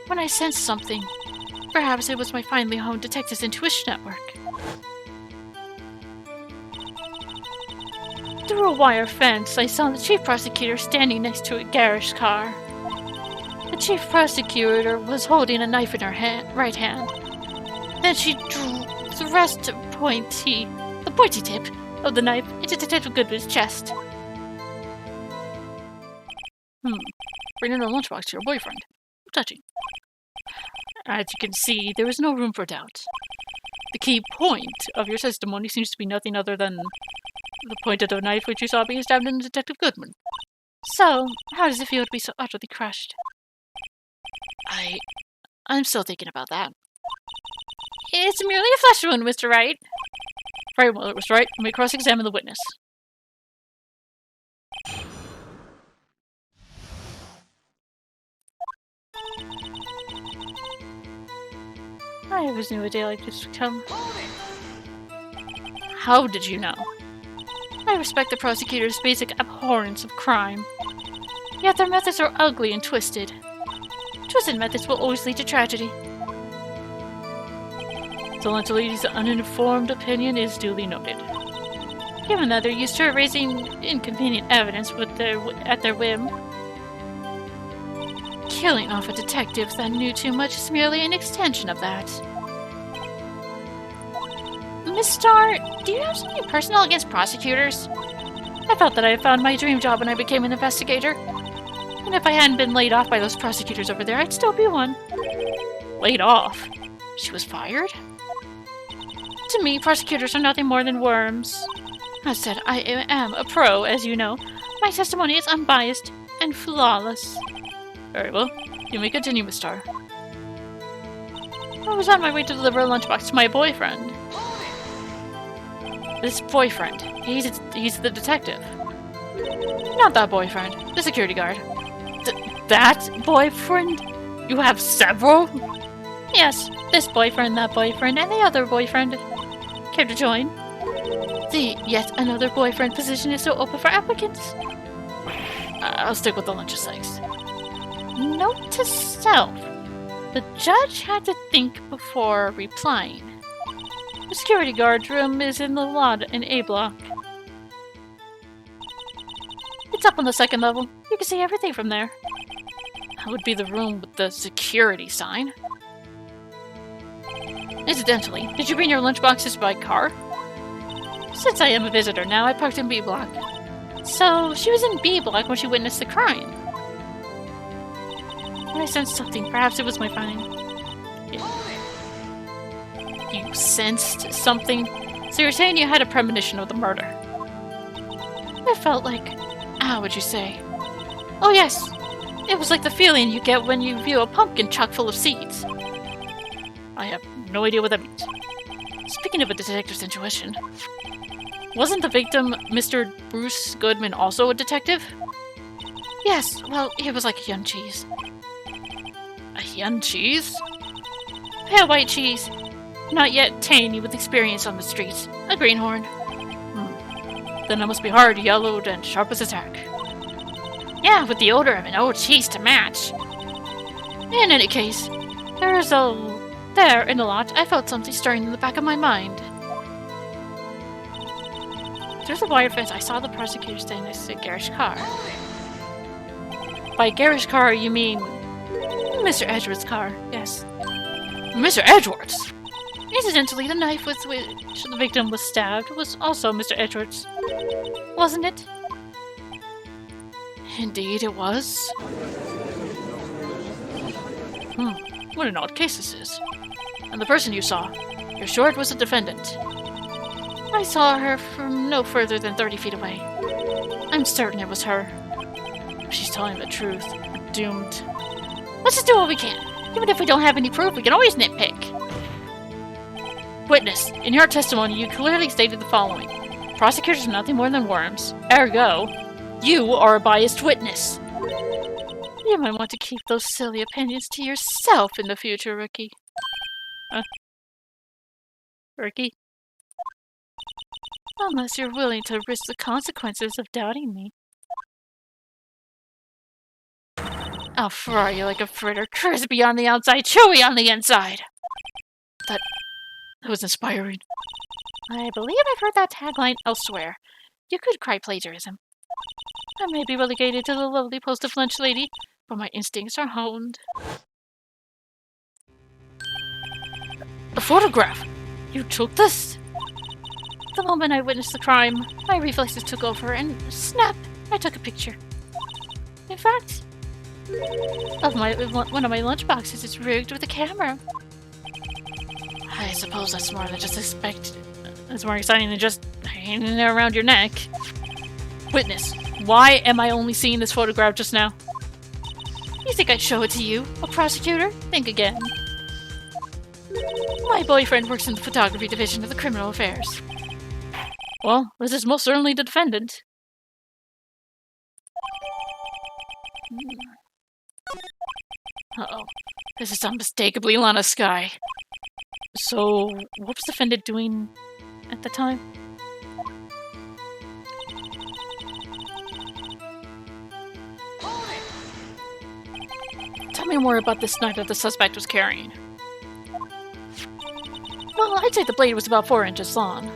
when I sensed something. Perhaps it was my finely honed detective's intuition at work. Through a wire fence, I saw the chief prosecutor standing next to a garage car. The chief prosecutor was holding a knife in her right hand. Then she thrust the pointy tip of the knife into Detective Goodman's chest. Bringing a lunchbox to your boyfriend. Touching. As you can see, there was no room for doubt. The key point of your testimony seems to be nothing other than the point of the knife which you saw being stabbed in Detective Goodman. So, how does it feel to be so utterly crushed? I'm still thinking about that. It's merely a flesh wound, Mr. Wright. Very well, it was right. Let me cross-examine the witness. I always knew a day like this would come. How did you know? I respect the prosecutor's basic abhorrence of crime. Yet their methods are ugly and twisted. Twisted methods will always lead to tragedy. The little lady's uninformed opinion is duly noted. Given that they're used to erasing inconvenient evidence at their whim, killing off a detective that knew too much is merely an extension of that. Miss Starr, do you have something personal against prosecutors? I felt that I had found my dream job when I became an investigator. And if I hadn't been laid off by those prosecutors over there, I'd still be one. Laid off? She was fired? To me, prosecutors are nothing more than worms. As said, I am a pro, as you know. My testimony is unbiased and flawless. Very well. You may continue, Miss Starr. I was on my way to deliver a lunchbox to my boyfriend. This boyfriend, he's the detective. Not that boyfriend, the security guard. That boyfriend? You have several? Yes, this boyfriend, that boyfriend, and the other boyfriend. Care to join? The yet another boyfriend position is still open for applicants. I'll stick with the lunch sakes. Note to self. The judge had to think before replying. The security guard room is in the lot in A block. It's up on the second level. You can see everything from there. That would be the room with the security sign. Incidentally, did you bring your lunchboxes by car? Since I am a visitor now, I parked in B block. So, she was in B block when she witnessed the crime. When I sensed something, perhaps it was my finding. You sensed something? So you're saying you had a premonition of the murder? It felt like... how would you say? Oh yes! It was like the feeling you get when you view a pumpkin chock full of seeds. I have no idea what that means. Speaking of a detective's intuition... Wasn't the victim, Mr. Bruce Goodman, also a detective? Yes, well, he was like a young cheese. A young cheese? Pale white cheese. Not yet tangy with experience on the streets. A greenhorn. Then it must be hard, yellowed, and sharp as a tack. Yeah, with the odor of an old cheese to match. In any case, there in the lot, I felt something stirring in the back of my mind. Through the wire fence, I saw the prosecutor standing next to a garage car. By garage car, you mean... Mr. Edwards' car, yes. Mr. Edwards? Incidentally, the knife with which the victim was stabbed was also Mr. Edwards. Wasn't it? Indeed it was. What an odd case this is. And the person you saw, you're sure it was a defendant? I saw her from no further than 30 feet away. I'm certain it was her. She's telling the truth. We're doomed. Let's just do what we can. Even if we don't have any proof, we can always nitpick. Witness, in your testimony, you clearly stated the following. Prosecutors are nothing more than worms. Ergo, you are a biased witness. You might want to keep those silly opinions to yourself in the future, Rookie. Rookie? Unless you're willing to risk the consequences of doubting me. I'll fry you like a fritter, crispy on the outside, chewy on the inside. That was inspiring. I believe I've heard that tagline elsewhere. You could cry plagiarism. I may be relegated to the lovely post of lunch lady, but my instincts are honed. A photograph! You took this? The moment I witnessed the crime, my reflexes took over and snap! I took a picture. In fact, one of my lunch boxes is rigged with a camera. I suppose that's more than just expected. That's more exciting than just hanging it around your neck. Witness, why am I only seeing this photograph just now? You think I'd show it to you, a prosecutor? Think again. My boyfriend works in the photography division of the criminal affairs. Well, this is most certainly the defendant. Uh-oh. This is unmistakably Lana Sky. So, what was the defendant doing at the time? Tell me more about this knife that the suspect was carrying. Well, I'd say the blade was about 4 inches long.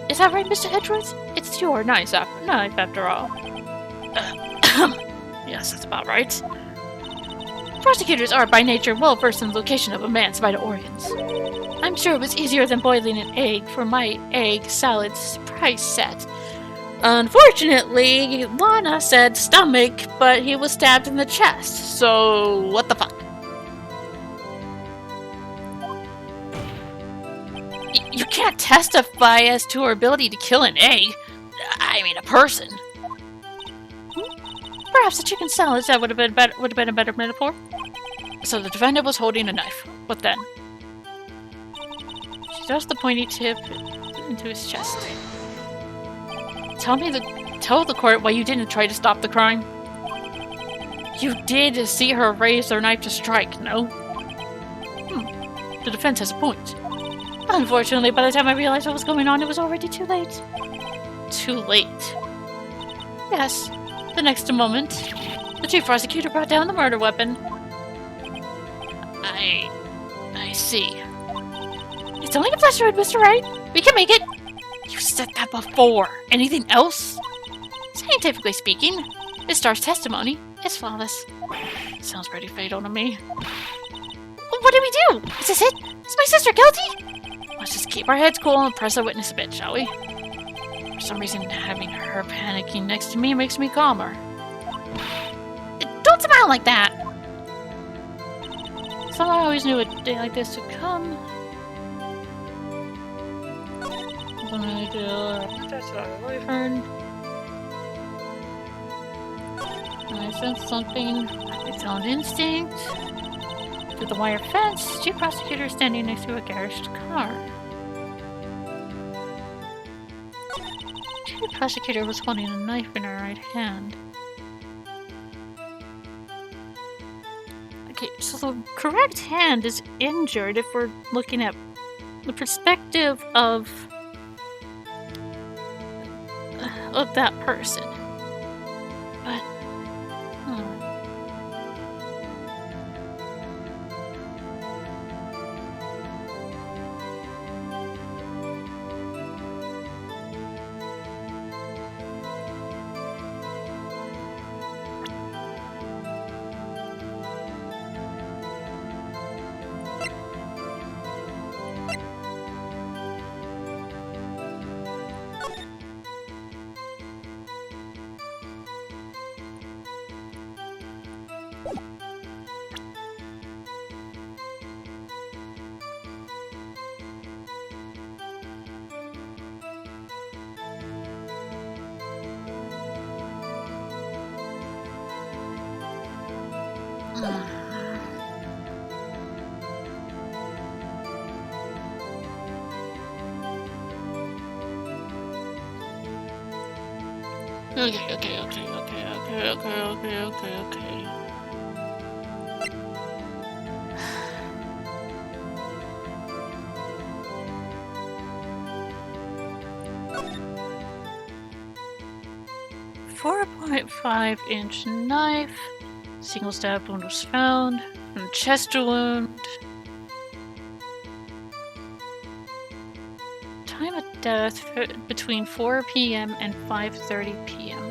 Is that right, Mr. Edwards? It's your knife after all. Yes, that's about right. Prosecutors are by nature well versed in the location of a man's vital organs. I'm sure it was easier than boiling an egg for my egg salad surprise set. Unfortunately, Lana said stomach, but he was stabbed in the chest, so what the fuck? You can't testify as to her ability to kill an egg. I mean, a person. Perhaps a chicken salad that would have been a better metaphor. So the defendant was holding a knife. What then? She thrust the pointy tip into his chest. Tell the court why you didn't try to stop the crime. You did see her raise their knife to strike, no? The defense has a point. Unfortunately, by the time I realized what was going on, it was already too late. Too late? Yes. The next moment, the chief prosecutor brought down the murder weapon. I see. It's only a flesh wound, Mr. Wright. We can make it. You said that before. Anything else? Scientifically speaking, Miss Starr's testimony is flawless. Sounds pretty fatal to me. What do we do? Is this it? Is my sister guilty? Let's just keep our heads cool and press the witness a bit, shall we? For some reason, having her panicking next to me makes me calmer. Don't smile like that! Somehow I always knew a day like this would come. That's our boyfriend. I sensed something like its own instinct. To the wire fence, chief prosecutor standing next to a garaged car. The prosecutor was holding a knife in her right hand. Okay, so the correct hand is injured if we're looking at the perspective of that person. But, Okay. 4.5-inch knife. Single stab wound was found. And chest wound. Time of death between 4 p.m. and 5:30 p.m.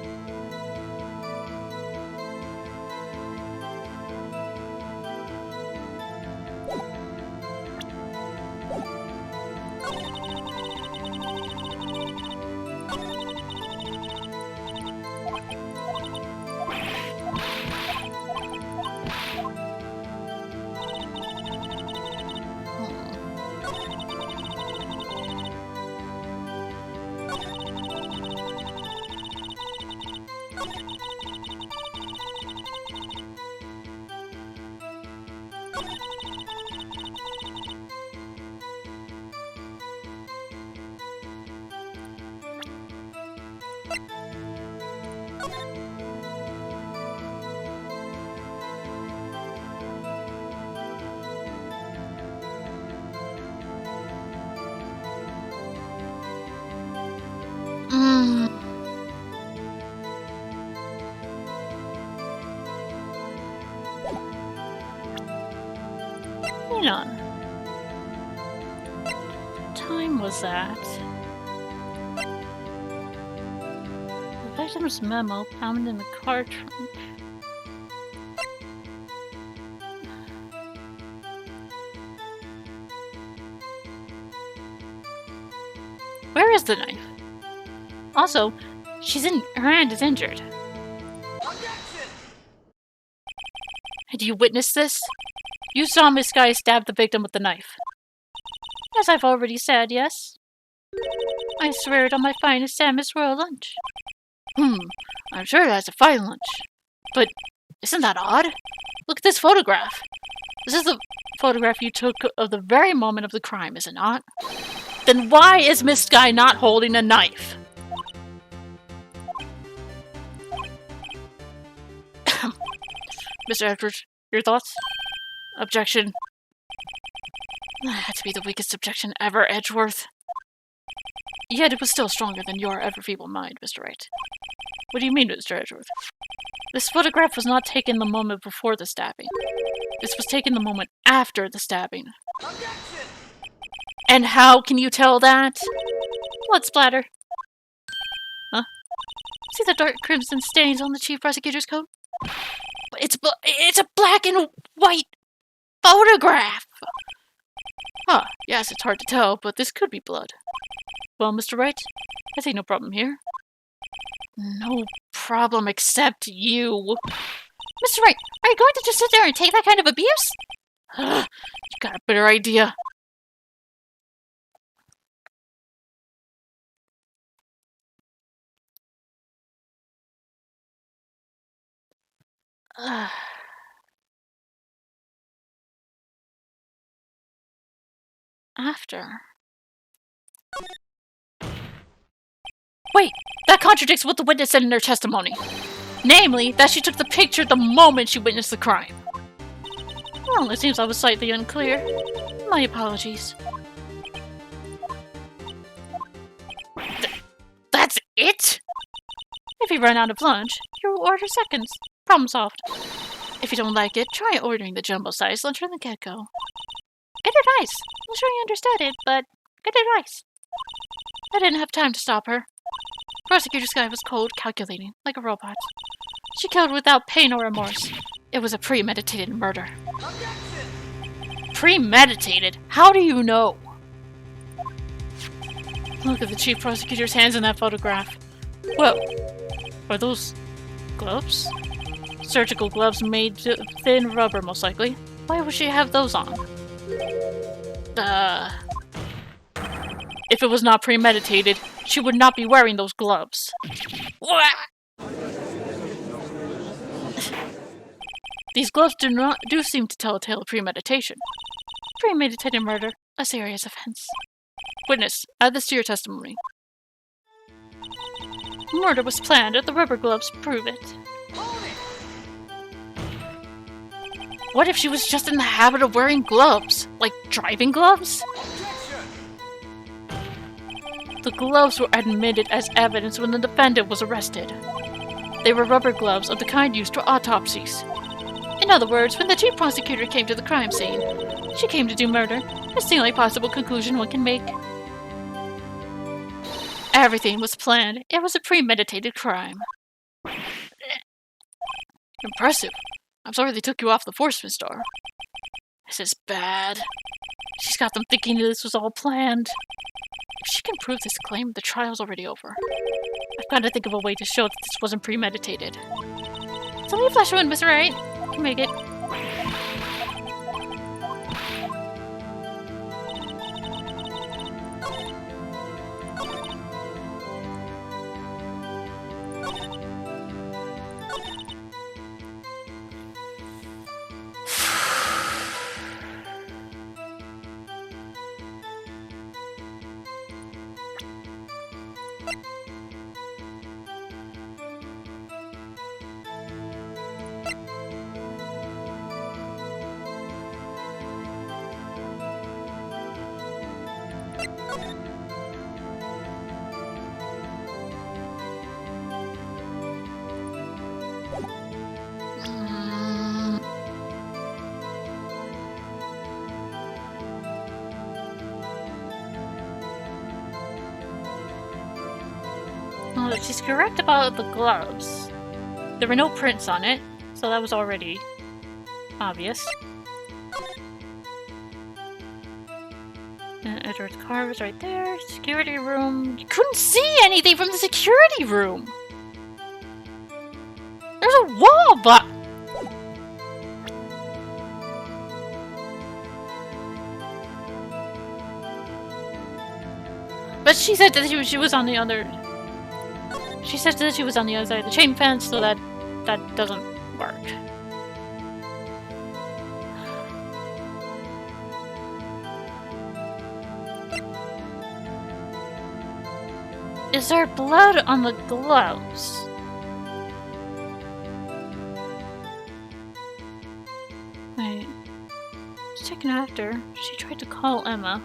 Hang on. Time was that? The victim's memo found in the car trunk. Where is the knife? Also, her hand is injured. Had you witnessed this? You saw Miss Guy stab the victim with the knife. As I've already said, yes? I swear it on my finest Samus Royal lunch. I'm sure that's a fine lunch. But isn't that odd? Look at this photograph. This is the photograph you took of the very moment of the crime, is it not? Then why is Miss Guy not holding a knife? Mr. Edwards, your thoughts? Objection. That had to be the weakest objection ever, Edgeworth. Yet it was still stronger than your ever-feeble mind, Mr. Wright. What do you mean, Mr. Edgeworth? This photograph was not taken the moment before the stabbing. This was taken the moment after the stabbing. Objection! And how can you tell that? Blood splatter. Huh? See the dark crimson stains on the chief prosecutor's coat? It's a black and white photograph! Huh, yes, it's hard to tell, but this could be blood. Well, Mr. Wright, I see no problem here. No problem except you. Mr. Wright, are you going to just sit there and take that kind of abuse? You got a better idea. After. Wait! That contradicts what the witness said in her testimony. Namely, that she took the picture the moment she witnessed the crime. Well, it seems I was slightly unclear. My apologies. That's it? If you run out of lunch, you'll order seconds. Problem solved. If you don't like it, try ordering the jumbo-sized lunch from the get-go. Good advice. I'm sure you understood it, but good advice. I didn't have time to stop her. Prosecutor Skye was cold, calculating, like a robot. She killed without pain or remorse. It was a premeditated murder. Objection! Premeditated? How do you know? Look at the chief prosecutor's hands in that photograph. Whoa. Are those gloves? Surgical gloves made of thin rubber, most likely. Why would she have those on? If it was not premeditated, she would not be wearing those gloves. These gloves do seem to tell a tale of premeditation. Premeditated murder, a serious offense. Witness, add this to your testimony. Murder was planned, and the rubber gloves prove it. What if she was just in the habit of wearing gloves? Like driving gloves? The gloves were admitted as evidence when the defendant was arrested. They were rubber gloves of the kind used for autopsies. In other words, when the chief prosecutor came to the crime scene, she came to do murder. That's the only possible conclusion one can make. Everything was planned. It was a premeditated crime. Impressive. I'm sorry they took you off the Forceman Star. This is bad. She's got them thinking this was all planned. If she can prove this claim, the trial's already over. I've got to think of a way to show that this wasn't premeditated. So leave flash one, Mr. Wright. You can make it. Well, she's correct about the gloves. There were no prints on it, so that was already obvious. Edward's car was right there. Security room. You couldn't see anything from the security room! There's a wall, but... But she said that she was on the other... She said that she was on the other side of the chain fence, so that doesn't work. Is there blood on the gloves? Wait. She's taken after. She tried to call Emma.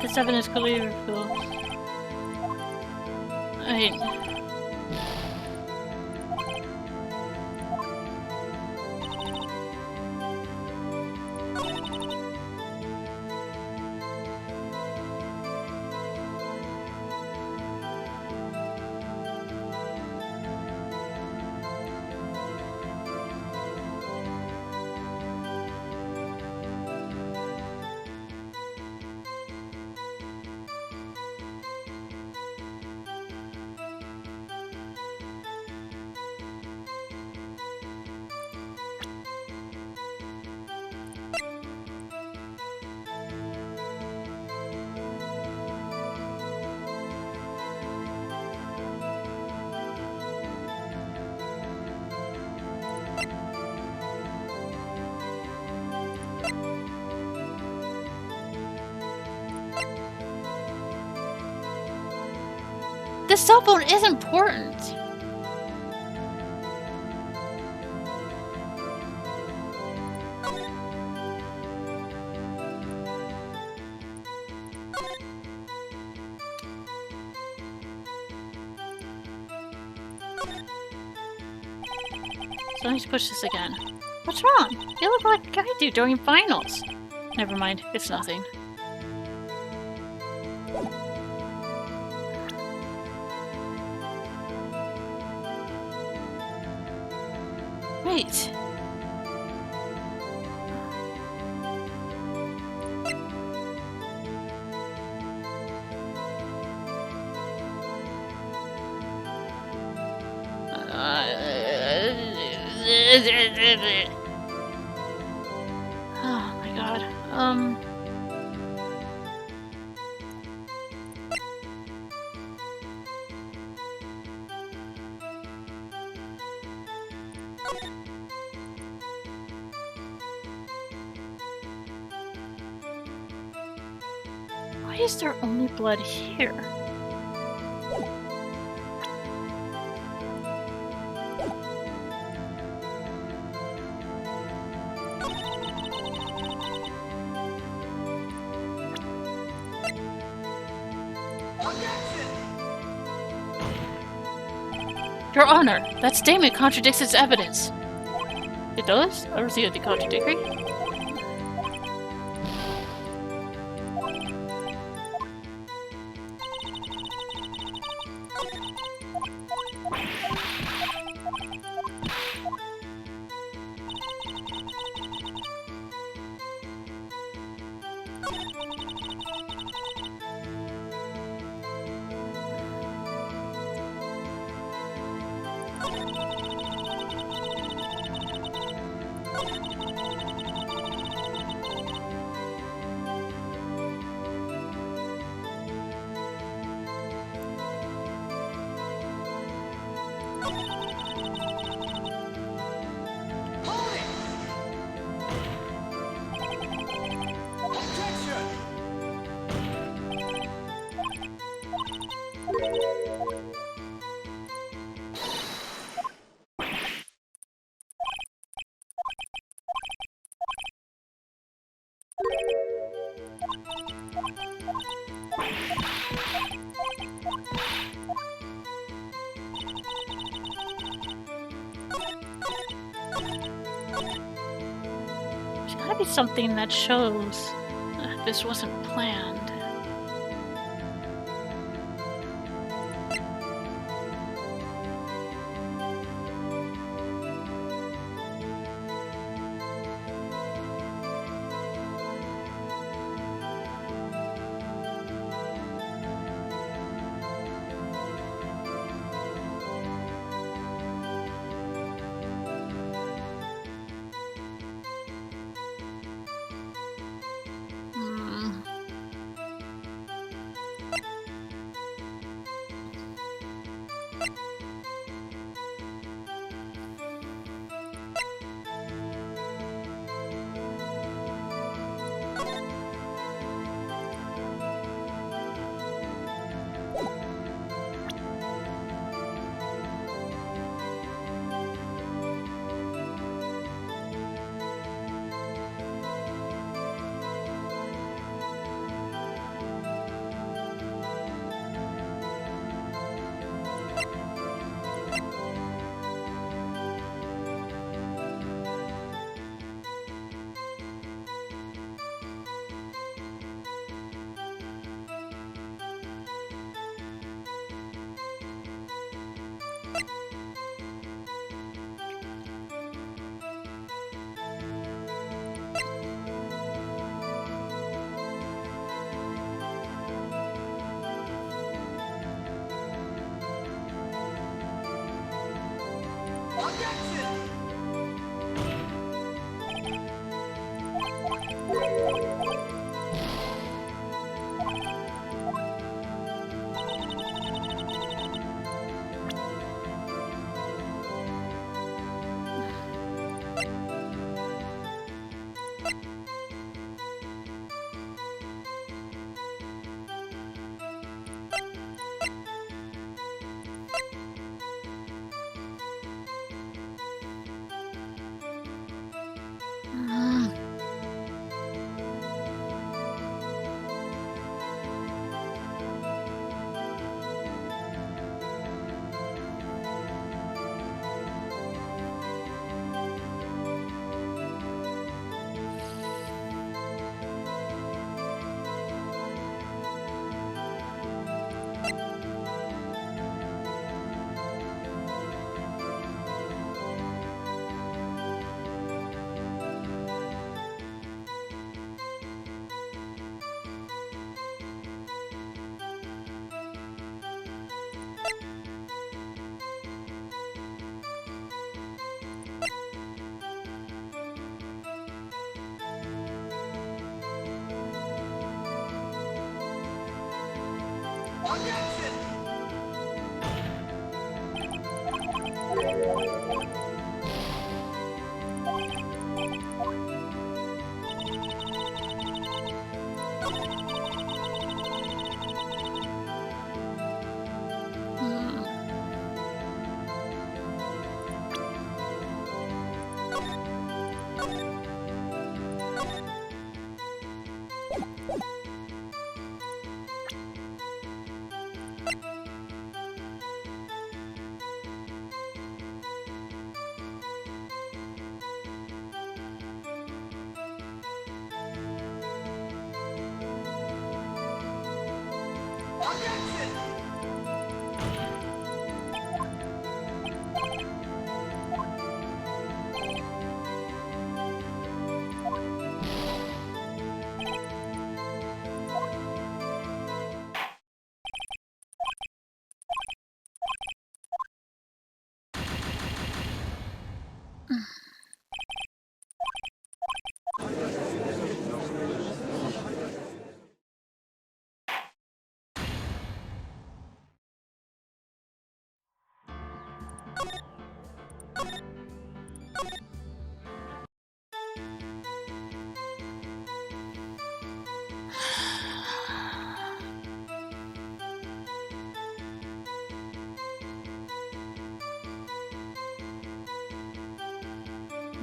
This evidence clearly reveals. This cell phone is important. So let's push this again. What's wrong? You look like I do during finals. Never mind, it's nothing. Wait. Oh my god. Why is there only blood here? Your Honor, that statement contradicts its evidence. It does? I don't see anything contradictory. There's gotta be something that shows that this wasn't planned.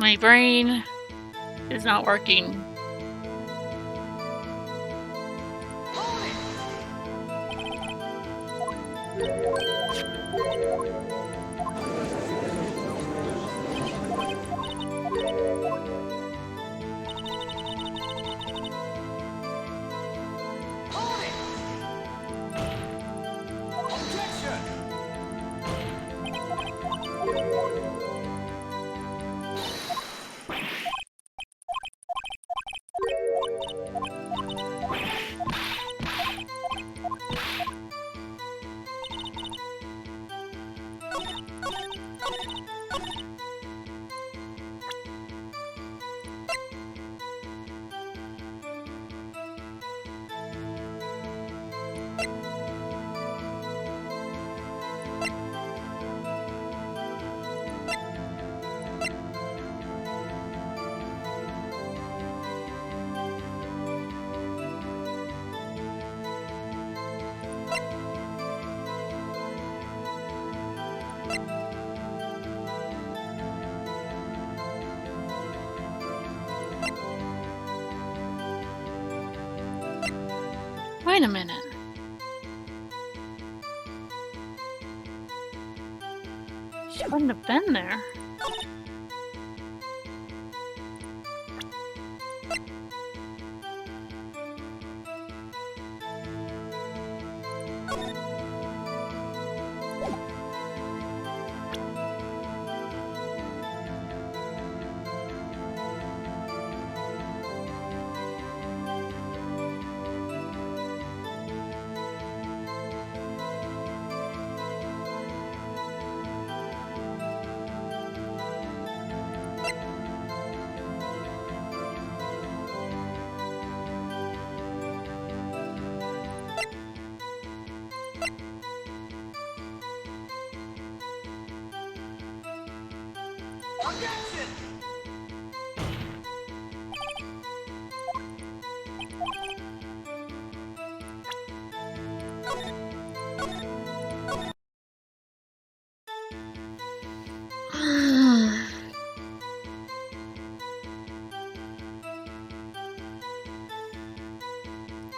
My brain is not working. Wait a minute. She wouldn't have been there.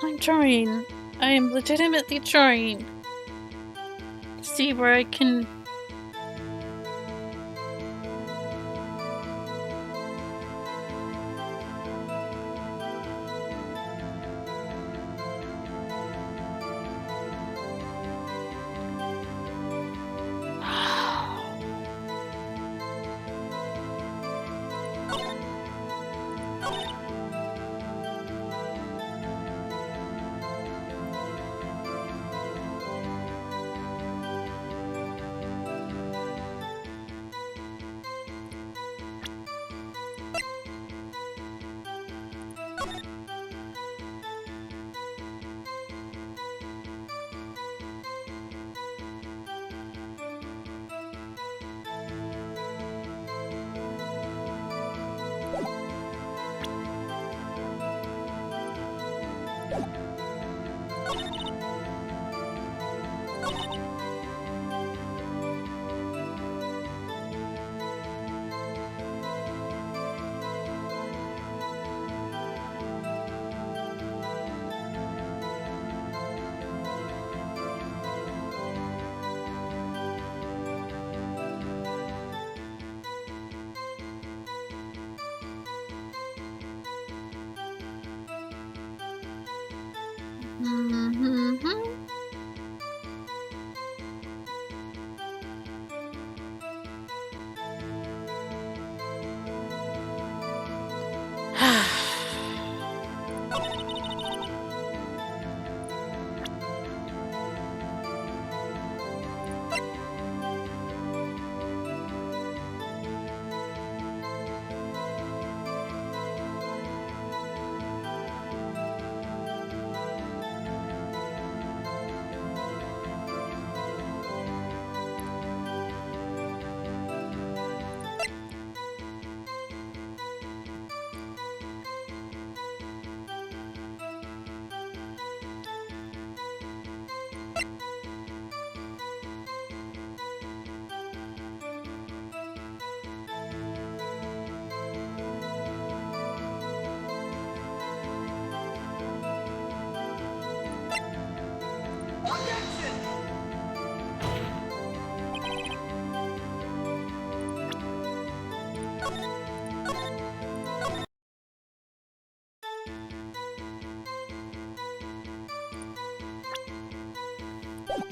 I'm trying. I am legitimately trying to see where I can.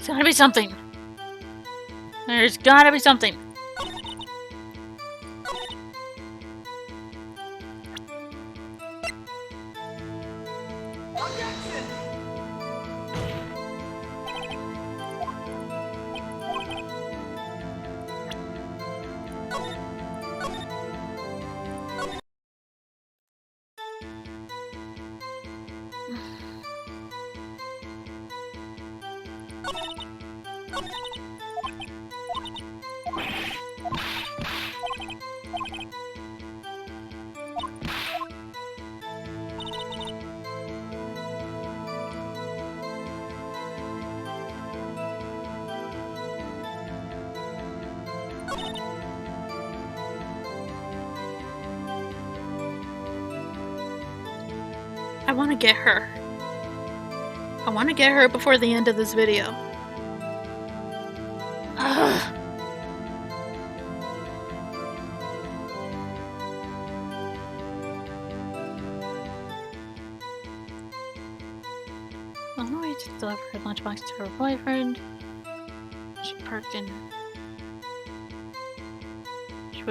There's gotta be something. There's gotta be something. I want to get her. I want to get her before the end of this video. Ugh. On the way to deliver her lunchbox to her boyfriend, she would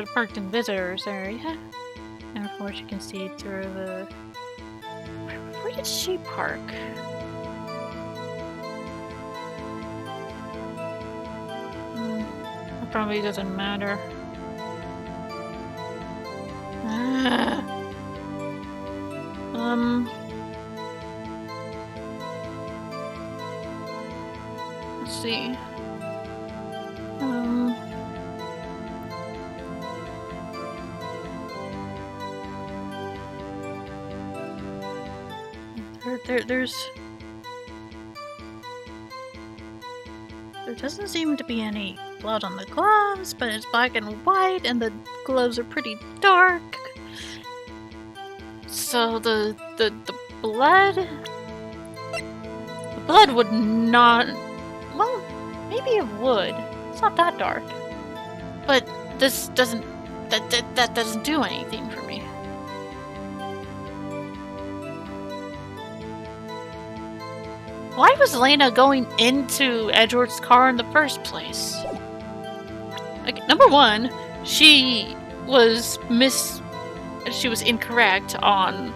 have parked in visitors area, and before she can see through the. Where did she park? It probably doesn't matter. Let's see. There doesn't seem to be any blood on the gloves, but it's black and white, and the gloves are pretty dark. So the blood would not. Well, maybe it would. It's not that dark, but this doesn't. That doesn't do anything for me. Why was Lena going into Edward's car in the first place? Like, number one, she was incorrect on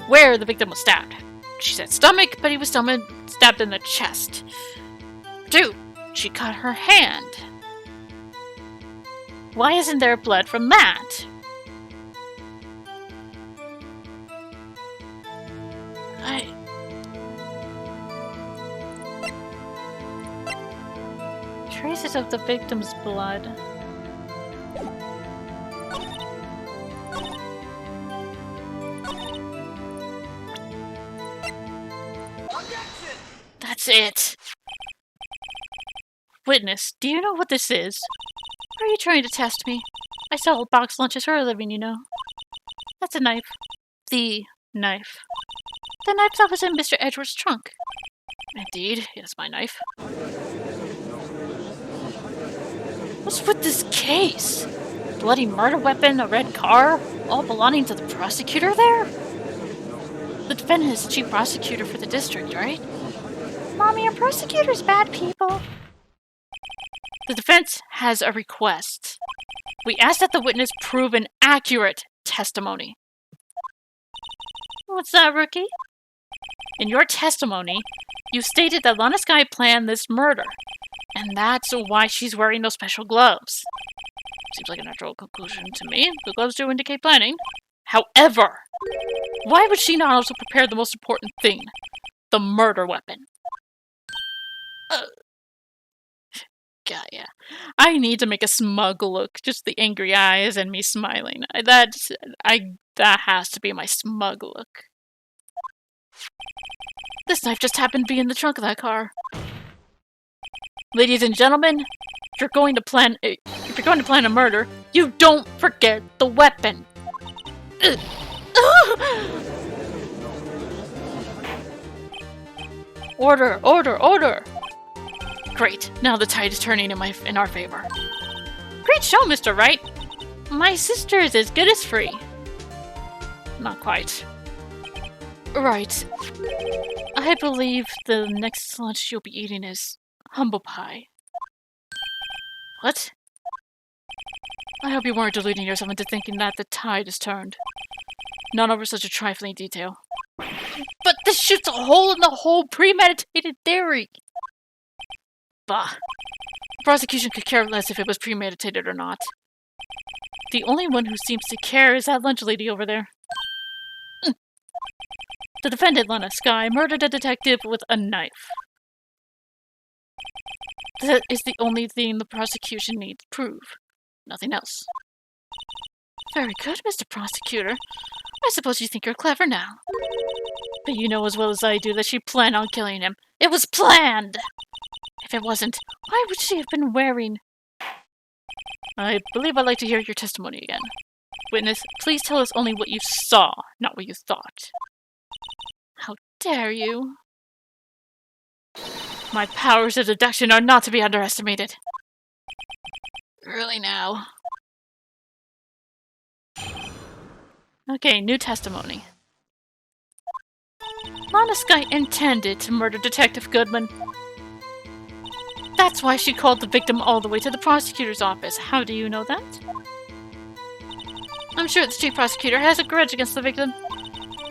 where the victim was stabbed. She said stomach, but he was stabbed in the chest. 2, she cut her hand. Why isn't there blood from that? Traces of the victim's blood. That's it. Witness, do you know what this is? Are you trying to test me? I sell box lunches for a living, you know. That's a knife. The knife. The knife that was in Mr. Edward's trunk. Indeed, yes, my knife. What's with this case? Bloody murder weapon, a red car, all belonging to the prosecutor there? The defendant is the chief prosecutor for the district, right? Mommy, are prosecutors bad people? The defense has a request. We ask that the witness prove an accurate testimony. What's that, rookie? In your testimony, you stated that Lana Skye planned this murder. And that's why she's wearing those special gloves. Seems like a natural conclusion to me. The gloves do indicate planning. However, why would she not also prepare the most important thing? The murder weapon. God, yeah. I need to make a smug look. Just the angry eyes and me smiling. That has to be my smug look. This knife just happened to be in the trunk of that car. Ladies and gentlemen, if you're going to plan a murder, you don't forget the weapon. Order, order, order! Great, now the tide is turning in our favor. Great show, Mr. Wright. My sister is as good as free. Not quite. Right. I believe the next lunch you'll be eating is humble pie. What? I hope you weren't deluding yourself into thinking that the tide has turned. Not over such a trifling detail. But this shoots a hole in the whole premeditated theory! Bah. The prosecution could care less if it was premeditated or not. The only one who seems to care is that lunch lady over there. The defendant, Lana Skye, murdered a detective with a knife. That is the only thing the prosecution needs to prove. Nothing else. Very good, Mr. Prosecutor. I suppose you think you're clever now. But you know as well as I do that she planned on killing him. It was planned! If it wasn't, why would she have been wearing... I believe I'd like to hear your testimony again. Witness, please tell us only what you saw, not what you thought. How dare you? My powers of deduction are not to be underestimated. Really now? Okay, new testimony. Lana Skye intended to murder Detective Goodman. That's why she called the victim all the way to the prosecutor's office. How do you know that? I'm sure the chief prosecutor has a grudge against the victim.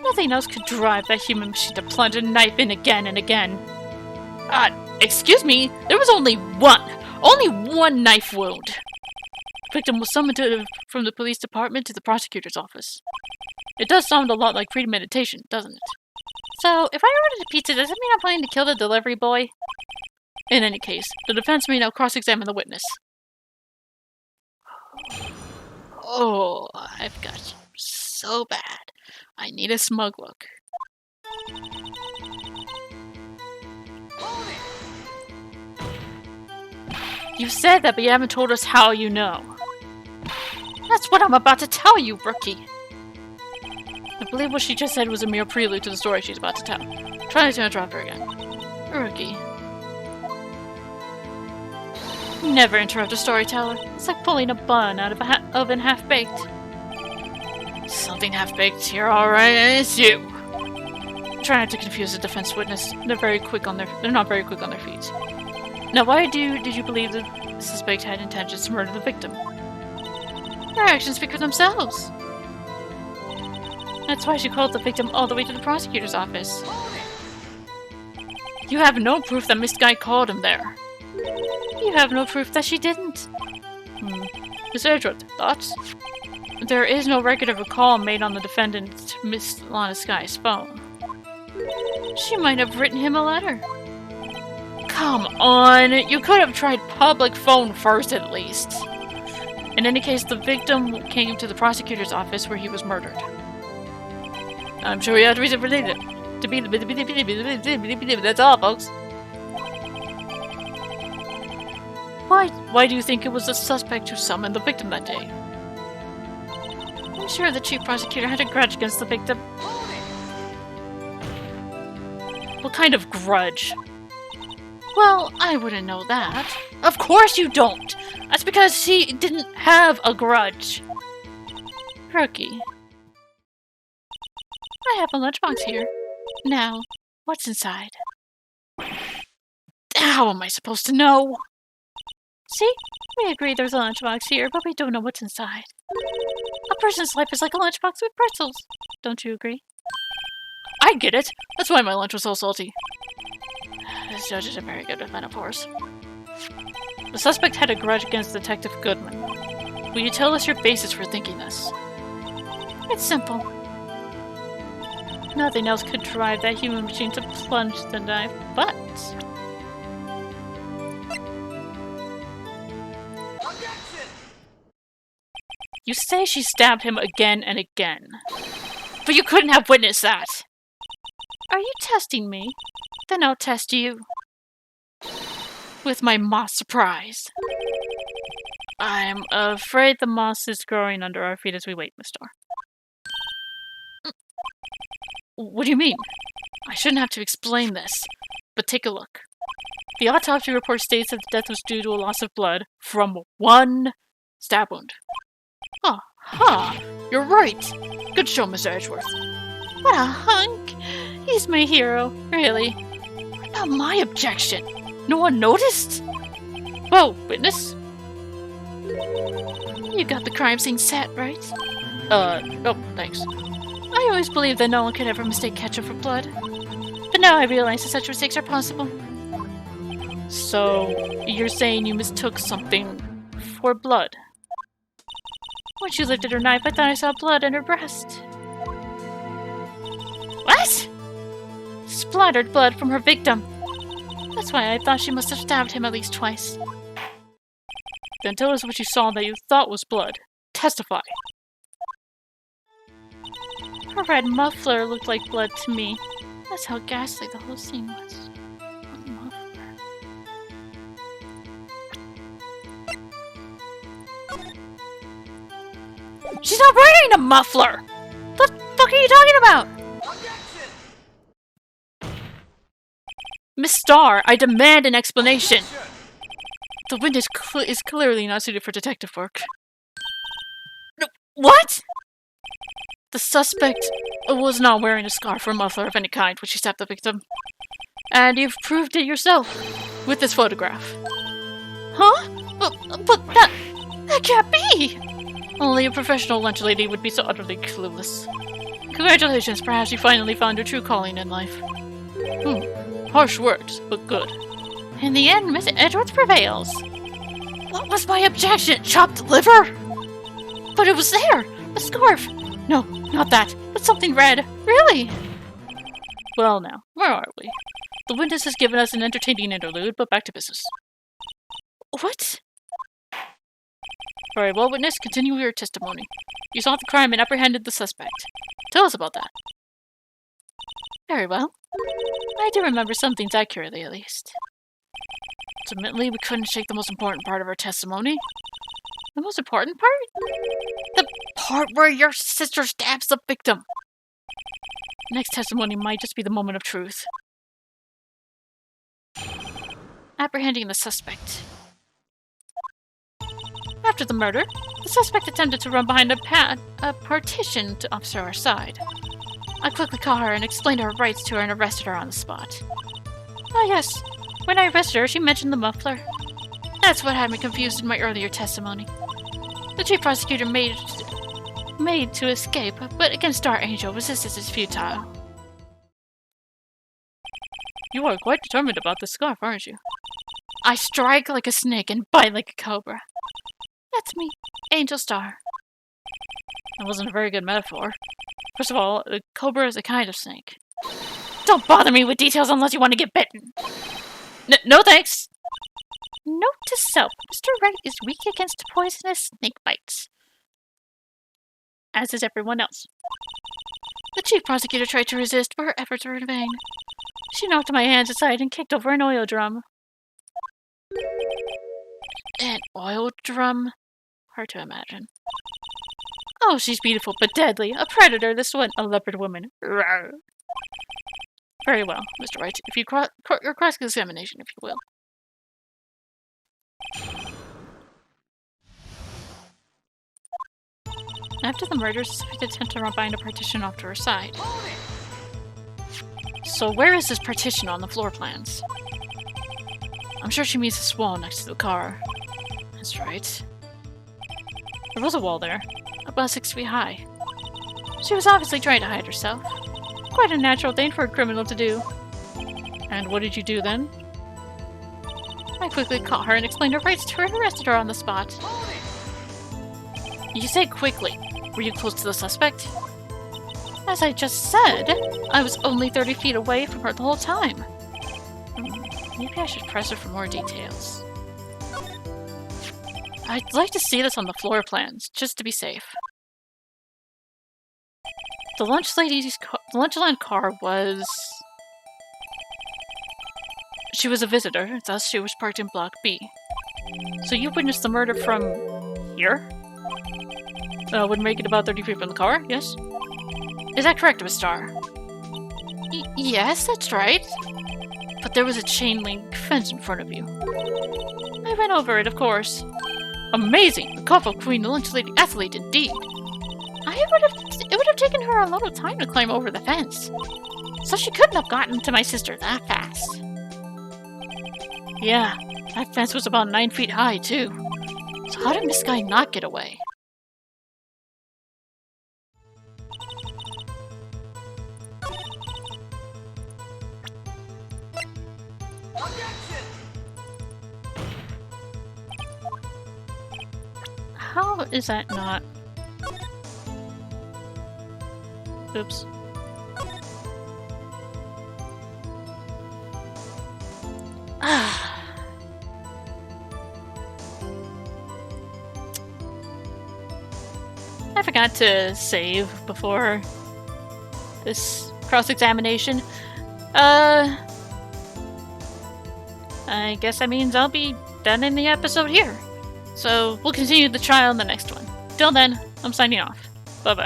Nothing else could drive that human machine to plunge a knife in again and again. Excuse me, there was only one knife wound. The victim was summoned from the police department to the prosecutor's office. It does sound a lot like premeditation, doesn't it? So, if I ordered a pizza, does it mean I'm planning to kill the delivery boy? In any case, the defense may now cross-examine the witness. Oh, I've got you so bad. I need a smug look. You said that, but you haven't told us how you know. That's what I'm about to tell you, rookie. I believe what she just said was a mere prelude to the story she's about to tell. Try not to interrupt her again. Rookie. Never interrupt a storyteller. It's like pulling a bun out of an oven half-baked. Something half-baked here, alright, and it's you. Try not to confuse the defense witness. They're not very quick on their feet. Now, why did you believe the suspect had intentions to murder the victim? Their actions speak for themselves. That's why she called the victim all the way to the prosecutor's office. You have no proof that Miss Skye called him there. You have no proof that she didn't. Miss Edgeworth, thoughts? There is no record of a call made on the defendant Miss Lana Skye's phone. She might have written him a letter. Come on, you could have tried public phone first at least. In any case, the victim came to the prosecutor's office where he was murdered. I'm sure you have to reason for it. That's all, folks. Why do you think it was the suspect who summoned the victim that day? I'm sure the chief prosecutor had a grudge against the victim. What kind of grudge? Well, I wouldn't know that. Of course you don't! That's because she didn't have a grudge. Rookie. I have a lunchbox here. Now, what's inside? How am I supposed to know? See? We agree there's a lunchbox here, but we don't know what's inside. A person's life is like a lunchbox with pretzels. Don't you agree? I get it. That's why my lunch was so salty. This judge is a very good defendant for us. The suspect had a grudge against Detective Goodman. Will you tell us your basis for thinking this? It's simple. Nothing else could drive that human machine to plunge the knife, but... You say she stabbed him again and again. But you couldn't have witnessed that! Are you testing me? Then I'll test you. With my moss surprise. I'm afraid the moss is growing under our feet as we wait, Miss Starr. What do you mean? I shouldn't have to explain this, but take a look. The autopsy report states that the death was due to a loss of blood from one stab wound. You're right. Good show, Mr. Edgeworth. What a hunk! He's my hero, really. Not my objection. No one noticed? Whoa, witness? You got the crime scene set, right? Oh, thanks. I always believed that no one could ever mistake ketchup for blood. But now I realize that such mistakes are possible. So, you're saying you mistook something for blood? When she lifted her knife, I thought I saw blood on her breast. What? Splattered blood from her victim. That's why I thought she must have stabbed him at least twice. Then tell us what you saw that you thought was blood. Testify. Her red muffler looked like blood to me. That's how ghastly the whole scene was. A muffler. She's not wearing a muffler! What the fuck are you talking about? Miss Starr, I demand an explanation. The witness is clearly not suited for detective work. No, what? The suspect was not wearing a scarf or muffler of any kind when she stabbed the victim. And you've proved it yourself with this photograph. Huh? But that can't be! Only a professional lunch lady would be so utterly clueless. Congratulations, perhaps you finally found your true calling in life. Harsh words, but good. In the end, Miss Edgeworth prevails. What was my objection? Chopped liver? But it was there! A scarf! No, not that, but something red. Really? Well now, where are we? The witness has given us an entertaining interlude, but back to business. What? Very well, witness, continue your testimony. You saw the crime and apprehended the suspect. Tell us about that. Very well. I do remember some things accurately, at least. Ultimately, we couldn't shake the most important part of our testimony. The most important part? The part where your sister stabs the victim. Next testimony might just be the moment of truth. Apprehending the suspect. After the murder, the suspect attempted to run behind a partition to obscure our side. I quickly caught her and explained her rights to her and arrested her on the spot. Oh yes, when I arrested her, she mentioned the muffler. That's what had me confused in my earlier testimony. The chief prosecutor made to escape, but against our angel, resistance is futile. You are quite determined about this scarf, aren't you? I strike like a snake and bite like a cobra. That's me, Angel Star. That wasn't a very good metaphor. First of all, a cobra is a kind of snake. Don't bother me with details unless you want to get bitten. No thanks. Note to self, Mr. Wright is weak against poisonous snake bites. As is everyone else. The chief prosecutor tried to resist, but her efforts were in vain. She knocked my hands aside and kicked over an oil drum. An oil drum? Hard to imagine. Oh, she's beautiful, but deadly. A predator, this one. A leopard woman. Rawr. Very well, Mr. Wright. If you your cross-examination, if you will. After the murder, suspect attempted to run behind a partition off to her side. So where is this partition on the floor plans? I'm sure she means the wall next to the car. That's right. There was a wall there, about 6 feet high. She was obviously trying to hide herself. Quite a natural thing for a criminal to do. And what did you do then? I quickly caught her and explained her rights to her and arrested her on the spot. You say quickly. Were you close to the suspect? As I just said, I was only 30 feet away from her the whole time. Maybe I should press her for more details. I'd like to see this on the floor plans, just to be safe. The lunch line car was... She was a visitor, thus she was parked in Block B. So you witnessed the murder from... here? Would make it about 30 feet from the car, yes? Is that correct, Miss Starr? Yes, that's right. But there was a chain link fence in front of you. I went over it, of course. Amazing! The Coffle Queen, the lunch lady athlete, indeed. It would have taken her a lot of time to climb over the fence. So she couldn't have gotten to my sister that fast. Yeah, that fence was about 9 feet high, too. So how did this guy not get away? How is that not? Oops. I forgot to save before this cross-examination. I guess that means I'll be done in the episode here. So we'll continue the trial in the next one. Till then, I'm signing off. Bye-bye.